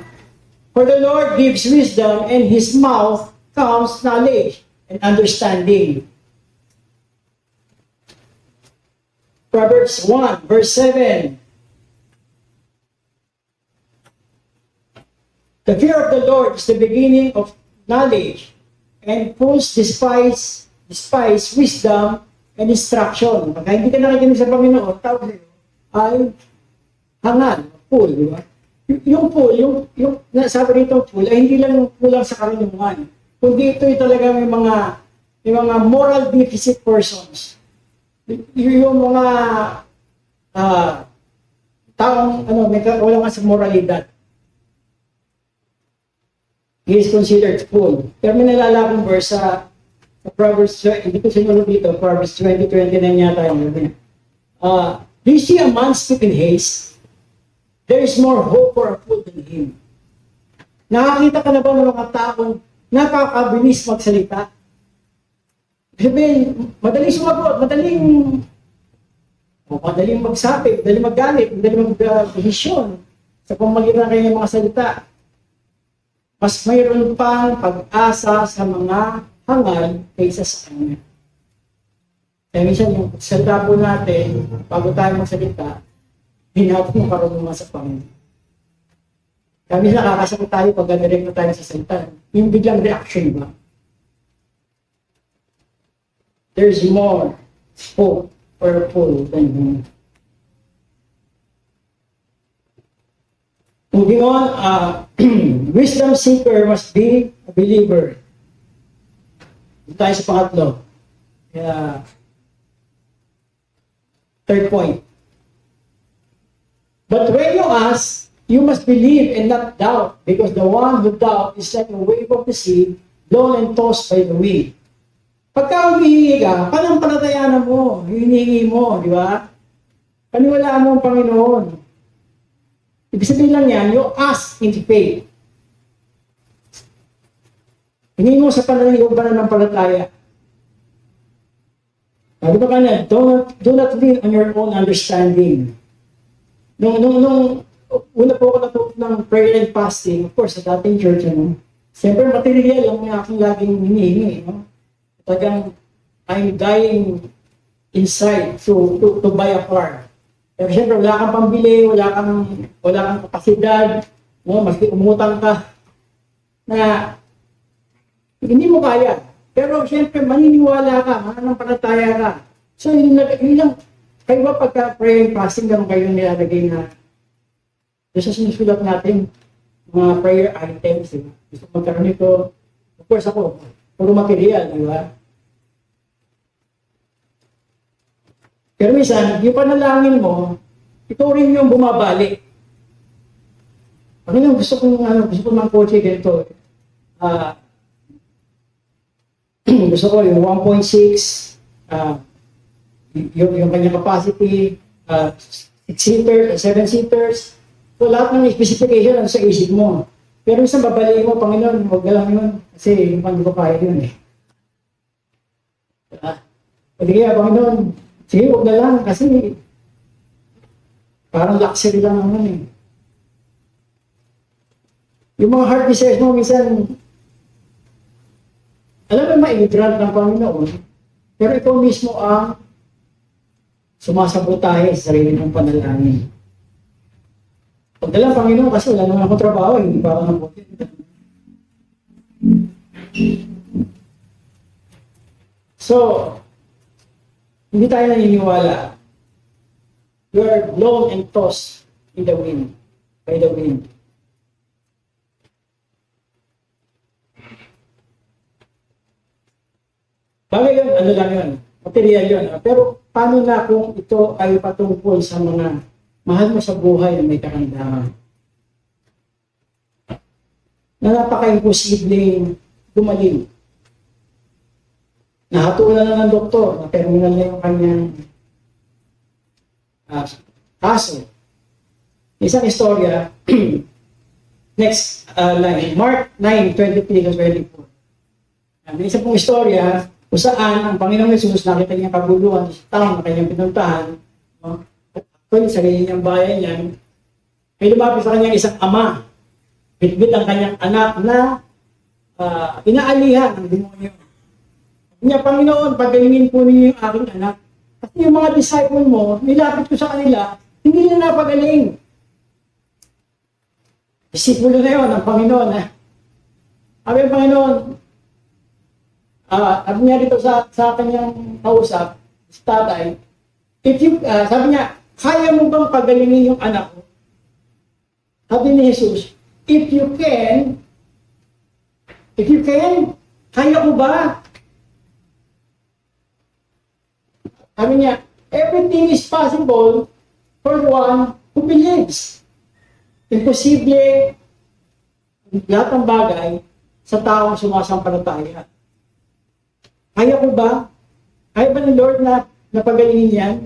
For the Lord gives wisdom, and his mouth comes knowledge and understanding. Proverbs 1, verse 7. The fear of the Lord is the beginning of knowledge, and fools despise wisdom and instruction. Pagka hindi ka nakikinig sa Panginoon, tawag sa'yo ay hangal, fool, di ba? Yung fool, yung nasabi rito fool, ay hindi lang kulang sa karunungan. Kundi ito ay talaga may mga moral deficit persons. Yung mga taong wala nga sa moralidad. He is considered fool. Pero may nalala akong verse sa Proverbs, hindi ko sinunod dito, Proverbs 20:29 yata yung do you see a man speak in haste? There is more hope for a fool than him. Nakakita ka na ba ng mga taong napakabilis magsalita? Sabihin, madaling sumagot, madaling magsabi, madaling magalit, madaling mag-desisyon sa pamagitan ng kanyang mga salita. Mas mayroon pang pag-asa sa mga hangal kaysa sa kanya. Kaya minsan yung salita po natin, bago tayo magsalita, hinahat mo karunungan sa Panginoon. Kaya minsan nakakasakot tayo pag direct na tayo sa salita. Yung biglang reaction ba? There's more hope for a fool than him. Moving on, wisdom seeker must be a believer. Ito tayo sa pangatlo. Third point. But when you ask, you must believe and not doubt, because the one who doubts is like a wave of the sea, blown and tossed by the wind. Pagka humihingi ka, panampalatayaan mo, hinihingi mo, di ba? Paniwalaan mo ang Panginoon. Ibig sabihin lang yan, you ask in faith. Hinihingi mo sa pananampalataya. Sabi ba kanya, do not lean on your own understanding. Nung una po ako natuto ng prayer and fasting, of course, sa dating church, siyempre material lang yung aking laging hinihingi. Tagang, I'm dying inside to buy a car. Pero siyempre, wala kang pambili, wala kang kapasidad, maski umutang ka, na hindi mo kaya. Pero siyempre, maniniwala ka, mananampalataya ka. So, yun lang, kayo ba pagka prayer and fasting, gano'n kayo nilalagay na doon sa sinusulat natin, mga prayer items, diba? Gusto magkaroon nito, of course ako, puro material, di ba? Pero minsan, yung panalangin mo, ito rin yung bumabalik. Gusto ko ng kotse ganito. Gusto ko yung 1.6, yung kanyang capacity, 6-seaters, 7-seaters. So lahat ng specification ano sa isip mo. Pero isang babaliin mo, Panginoon, huwag na lang yun. Kasi hindi ko kaya yun eh. Hindi kaya, Panginoon, sige, huwag na lang. Kasi parang luxury lang naman eh. Yung mga heart desires mo, minsan, alam mo, ma-grant ng Panginoon, pero ikaw mismo ang sumasabotahe sa sarili ng panalangin. Huwag na lang, Panginoon, kasi wala naman akong trabaho, hindi pa ako nabuti. So, hindi tayo naniniwala. You are blown and tossed in the wind, by the wind. Bagay yun, ano lang yun, material yun. Pero paano na kung ito ay patungkol sa mga mahal mo sa buhay na may karamdaman? Na napaka-imposibleng gumaling. Nahatulan na ng doktor, na terminal na yung kanyang kaso. Isang istorya, next line, Mark 9:23-24. May isa pong istorya kung saan ang Panginoong Yesus nakita niya kaguluhan sa taong na kanyang pinuntahan, no? At actually, sa kanyang bayan niyan, may lumapit sa kanyang isang ama, bitbit ang kanyang anak na inaalihan ng demonyo. Niya, Panginoon, pagalingin po ninyo yung aking anak. Kasi yung mga disciple mo, nilapit ko sa kanila, hindi nila napagaling. Disipulo na yun ang Panginoon. Sabi ng Panginoon, sabi niya dito sa kanyang kausap, sa tatay, sabi niya, kaya mo bang pagalingin yung anak ko? Sabi ni Jesus, if you can, kaya mo ba? Sabi niya, everything is possible for one who believes. Imposible lahat ng bagay sa taong sumasampalataya. Kaya ko ba? Kaya ba ng Lord na napagalingin yan?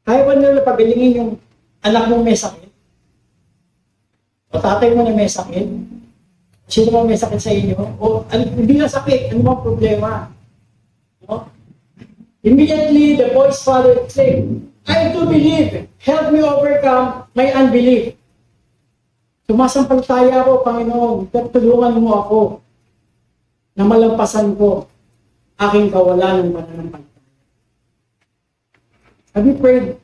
Kaya ba na napagalingin yung anak mong may sakit? O tatay mo na may sakit? Sino mo may sakit sa inyo? O hindi na sakit, ano bang problema? No? Immediately, the boy's father said, I do believe. Help me overcome my unbelief. Sumasampalataya ako, Panginoon. Tulungan mo ako na malampasan ko aking kawalan ng pananampalataya. Have you prayed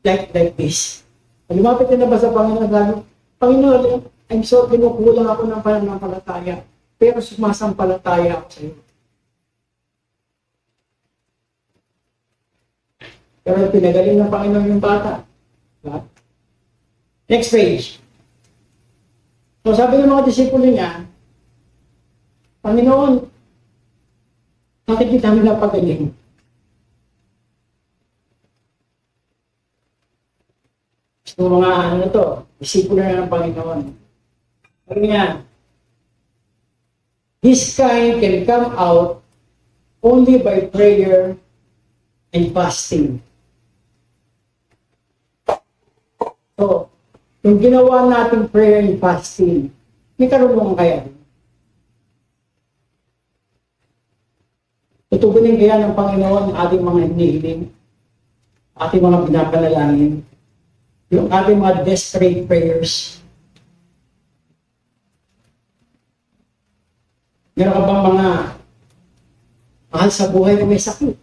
like this? Lumapit na ba sa Panginoon? Panginoon, I'm sorry, kinukulang ako ng pananampalataya. Pero sumasampalataya ako sa iyo. Pero pinagaling ng Panginoon yung bata. Diba? Next page. So sabi ng mga disipulo niya, Panginoon, bakit kita namin napagaling? So mga disipulo na ng Panginoon. Sabi niya, this kind can come out only by prayer and fasting. So, yung ginawa natin prayer and fasting, may karunungan kaya? Tutugunin kaya ng Panginoon ang ating mga hinihiling, ating mga pinapanalangin, yung ating mga desperate prayers. Meron ka bang mga mahal sa buhay na may sakit?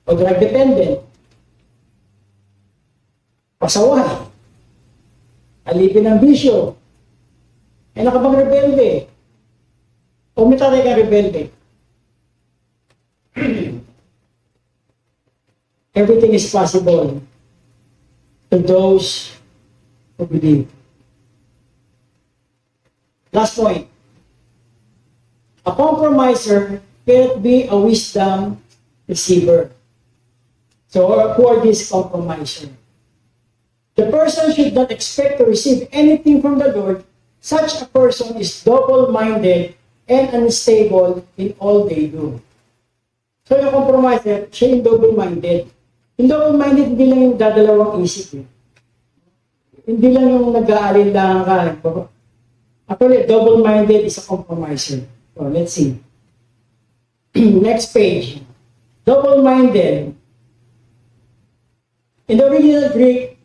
O drug dependent? Pasaway, alipin ng bisyo, ay nakabang rebelde, o may tatay ka rebelde. Everything is possible to those who believe. Last point. A compromiser cannot be a wisdom receiver. So, who are these compromisers? The person should not expect to receive anything from the Lord. Such a person is double-minded and unstable in all they do. So yung compromiser, siya yung double-minded. Yung double-minded, hindi lang yung dadalawang isip. Eh. Hindi lang yung nag-aalinlangan ka. Actually, double-minded is a compromiser. So, let's see. Next page. Double-minded. In the original Greek,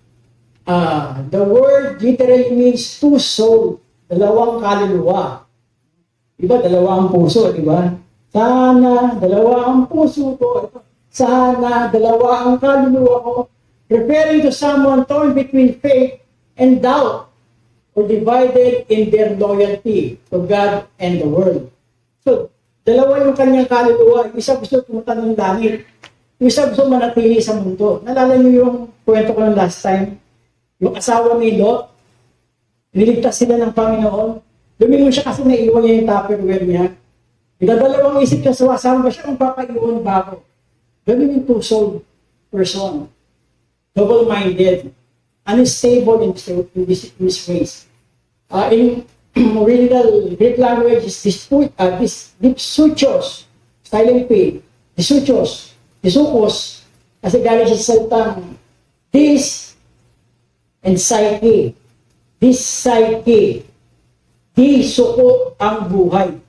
the word literally means two-soul. Dalawang kaluluwa. Diba? Dalawang puso, diba? Sana dalawa ang puso ko. Sana dalawa ang kaluluwa ko. Referring to someone torn between faith and doubt or divided in their loyalty to God and the world. So, dalawa yung kanyang kaluluwa. Isa gusto pumunta ng langit. Isa gusto manatili sa mundo. Nalala niyo yung kwento ko ng last time? Yung asawa ni Lot, niligtas sila ng Panginoon. Lumingon siya kasi naiwan niya yung Tupperware niya. Dalawang isip niya, sasama ba siya kung papaiwan ba ako? Ganun yung two-soul person. Double-minded. Unstable in this ways. In original Greek language is disuchos, silent P, disuchos, disukos, kasi galing siya sa salitang dis and psyche. This psyche, di suko ang buhay.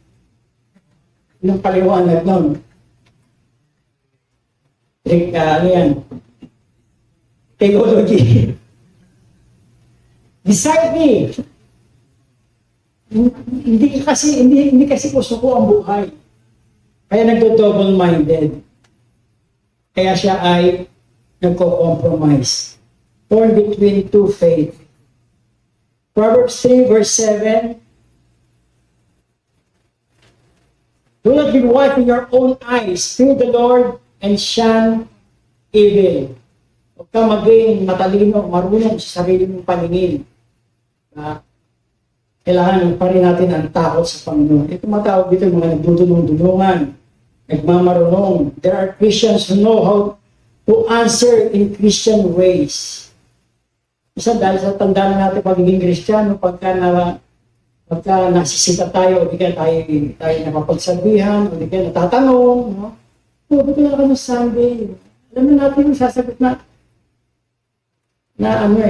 Yung paliwanag nun. Ano yan? Theology. Psyche. Hindi kasi gusto ko ang buhay. Kaya nagdo-double-minded. Kaya siya ay nagko-compromise. Torn between two faith. Proverbs 3 verse 7. Do not be wise in your own eyes. Fear the Lord and shun evil. Huwag ka maging matalino, marunong sa sarili mong paningin. Kailangan pa rin natin ang takot sa Panginoon. Ito matawag dito yung mga nagdudulong-dulungan, nagmamarunong. There are Christians who know how to answer in Christian ways. Isa dahil sa tanda na natin pagiging Kristiyano, pagka nasisita tayo, o di kaya tayo napapagsabihan, o di kaya natatanong, no? Ba't ka na Sunday? Alam mo natin yung sasagot na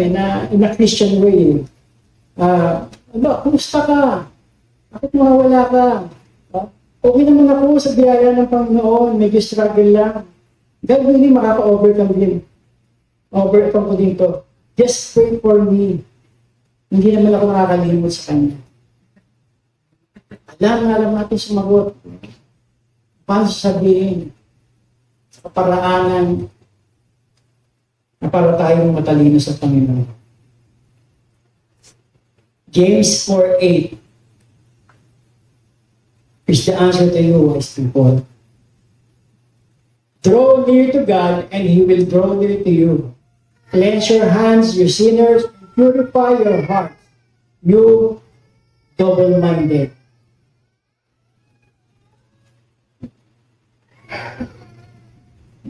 in a Christian way. Kumusta ka? Bakit mawawala ka? Okay naman ako sa biyaya ng Panginoon, medyo struggle lang. God willing, makaka-overcome din. Overcome ko din to. Just pray for me. Hindi naman ako nakakalimot sa Kanya. Alam natin sumagot. Paano sasabihin? Sa kaparaanan na para tayong matalino sa Panginoon. James 4:8 is the answer to you, wise people. Draw near to God, and He will draw near to you. Cleanse your hands, you sinners, and purify your hearts, you double-minded.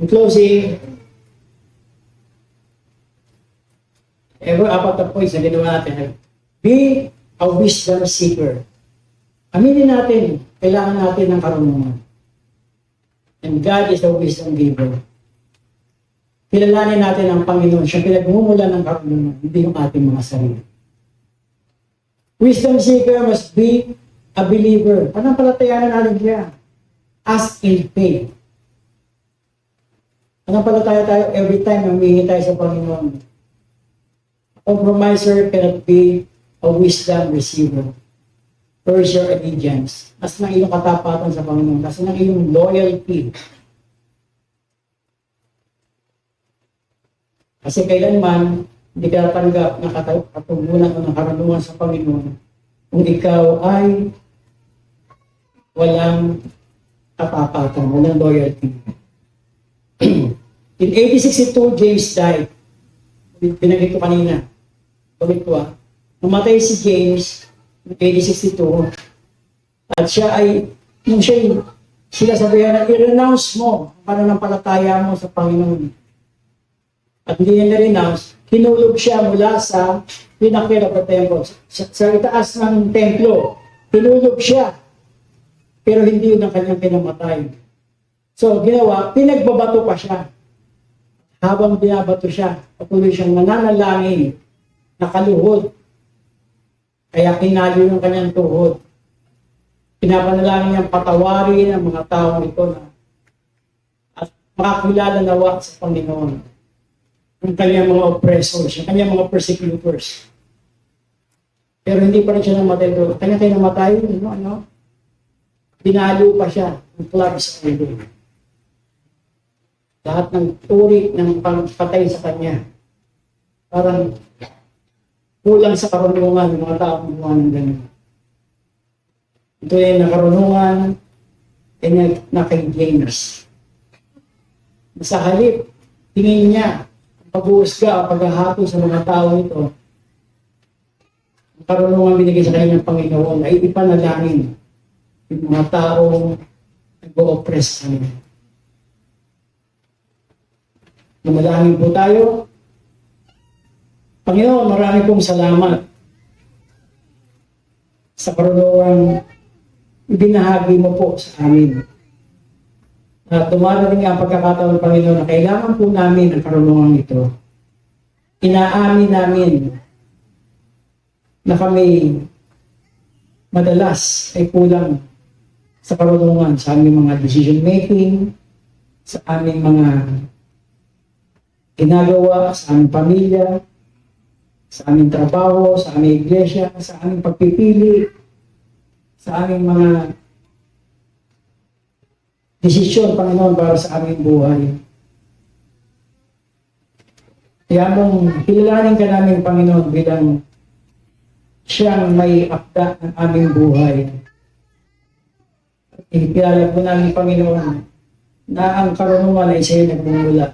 In closing, apat na points na ginawa natin. Be a wisdom seeker. Aminin natin, kailangan natin ng karunungan. And God is the wisdom giver. Kilalanin natin ang Panginoon. Siya pinagmumula ng karunungan, hindi yung ating mga sarili. Wisdom seeker must be a believer. Panampalatayanan natin siya. Ask in faith. Panampalataya tayo every time na humingi tayo sa Panginoon. A compromiser cannot be a wisdom receiver. Where's your allegiance? As ng iyong katapatan sa Panginoon. As ng iyong loyalty. Kasi kailanman, hindi ka tanggap na katugunan o ng karunungan sa Panginoon kung ikaw ay walang katapatan, walang loyalty. In 1862, James died. Binanggit ko kanina. Ulit ko namatay si James in 1862. At siya ay, nung sila sabihan na i-renounce mo ang pananampalataya mo sa Panginoon. At hindi niya na-renounce, hinulog siya mula sa pinakira ng templo. Sa itaas ng templo, hinulog siya. Pero hindi yun ang kanyang pinamatay. So, ginawa, pinagbabato pa siya. Habang binabato siya, patuloy siyang nananalangin, nakaluhod. Kaya kinalo yung kanyang tuhod. Pinapanalangin niyang patawarin ang mga taong ito na at makakilala nawa sa Panginoon. Ang kanyang mga oppressors, ang kanyang mga persecutors. Pero hindi pa rin siya namatay doon. Kanya tayo namatay, binalo pa siya ng club sa ulo. Lahat ng turi ng pagpatay sa kanya. Parang kulang sa karunungan ng mga taong gumawa ng ganun. Ito ay nakarunungan na kay James. Sa halip, tingin niya, ang pag-uusga, ang paghahato sa mga tao ito, ang karunungan binigay sa kanya ng Panginoon ay ipanalangin yung mga taong nag-o-oppress sa kanya. Lumalangin po tayo. Panginoon, marami pong salamat sa karunungan ibinahagi mo po sa amin. At dumarating ang pagkakataon, Panginoon, na kailangan po namin ang karunungan ito. Inaamin namin na kami madalas ay kulang sa karunungan sa aming mga decision making, sa aming mga ginagawa, sa aming pamilya, sa aming trabaho, sa aming iglesia, sa aming pagpipili, sa aming mga desisyon, Panginoon, para sa aming buhay. Kaya mong kilalanin ka namin, Panginoon, bilang siyang may akda ng aming buhay. At ikilala po namin, Panginoon, na ang karunungan ay sa'yo nagmumula.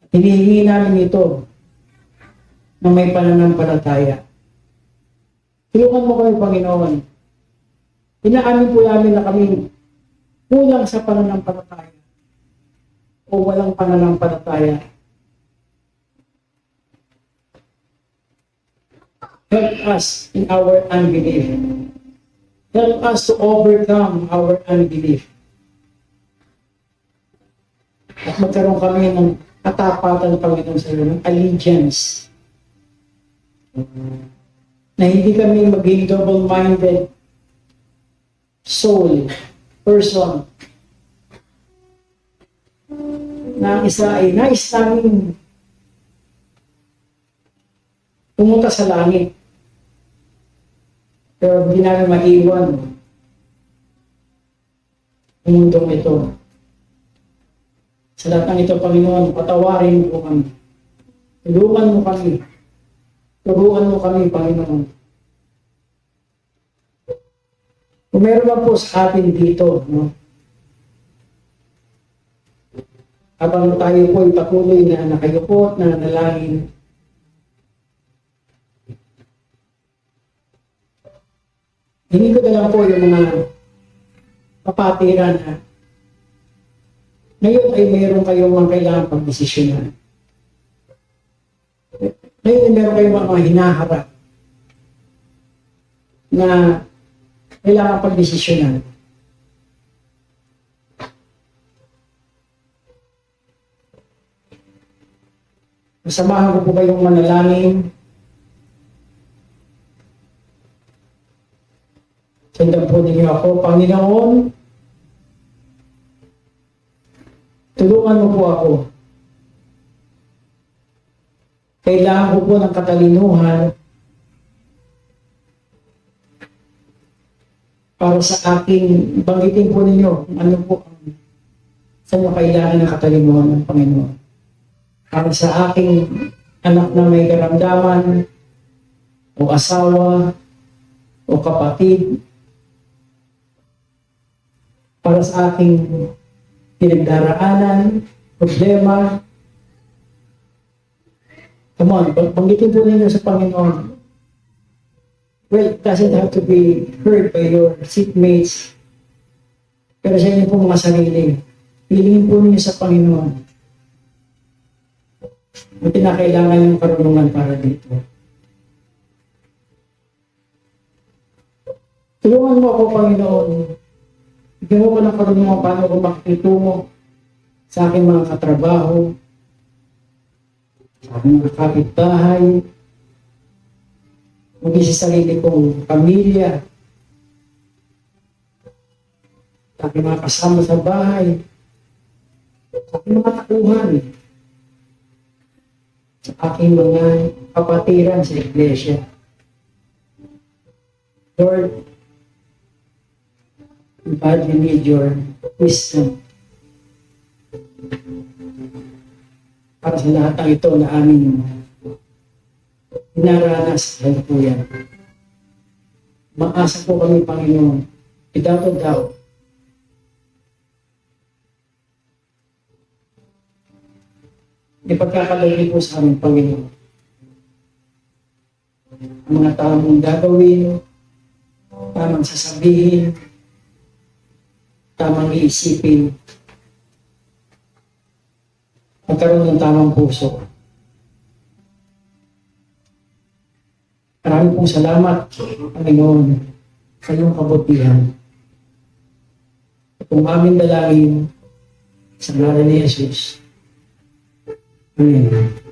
At hinihingi namin ito na may pananampalataya. Tulungan mo kami, Panginoon. Inaamin po namin na kami kulang sa pananampalataya o walang pananampalataya. Help us in our unbelief. Help us to overcome our unbelief. At magkaroon kami ng katapatan, Panginoon, sa iyo, ng allegiance. Na hindi kami maging double-minded soul, person, na ang isa ay nais namin pumunta sa langit. Pero hindi namin maiwan ang mundong ito. Sa lahat ng ito, Panginoon, patawarin mo kami. Tulungan mo kami. Turuan mo kami, Panginoon. Kung meron man po sa atin dito, habang tayo po ay patuloy na nakayukot, na nanalangin, hindi ko na lang po yung mga kapatiran na ngayon ay mayroon kayong mga kailangan pag-desisyonan. Ngayon ay mayroon kayong mga hinaharap na kailangan pag-desisyonan. Masamahan ko po kayong manalangin. Sundan po ninyo ako, Panginoon, tulungan mo po ako. Kailangan ko po ng katalinuhan para sa aking, banggitin po ninyo kung ano po ang sa inyo kailangan ng katalinuhan ng Panginoon. Para sa aking anak na may karamdaman, o asawa, o kapatid, para sa aking pinagdaraanan, problema. Come on, banggitin po ninyo sa Panginoon. Well, it doesn't have to be heard by your seatmates. Pero sa inyo po mga sarili, hilingin po ninyo sa Panginoon. Buti na kailangan yung karunungan para dito. Tulungan mo ako, Panginoon,
Bigyan mo ko ng karunungan paano ko makikitungo sa aking mga katrabaho, sa aking mga kapitbahay, maging sa sarili kong pamilya, sa aking mga kasama sa bahay, sa aking mga tauhan, sa aking mga kapatiran sa iglesia. Lord, God, we need your wisdom para sa lahat ng ito na aming dinaranas sa po yan. Maasa po kami, Panginoon, without a doubt, ipagkakalagay po sa aming Panginoon ang mga tamang gagawin, tamang sasabihin, tamang iisipin, magkaroon ng tamang puso. Maraming pong salamat, Panginoon, sa iyong kabutihan. At kung aming dalangin sa ngalan ni Jesus. Amen.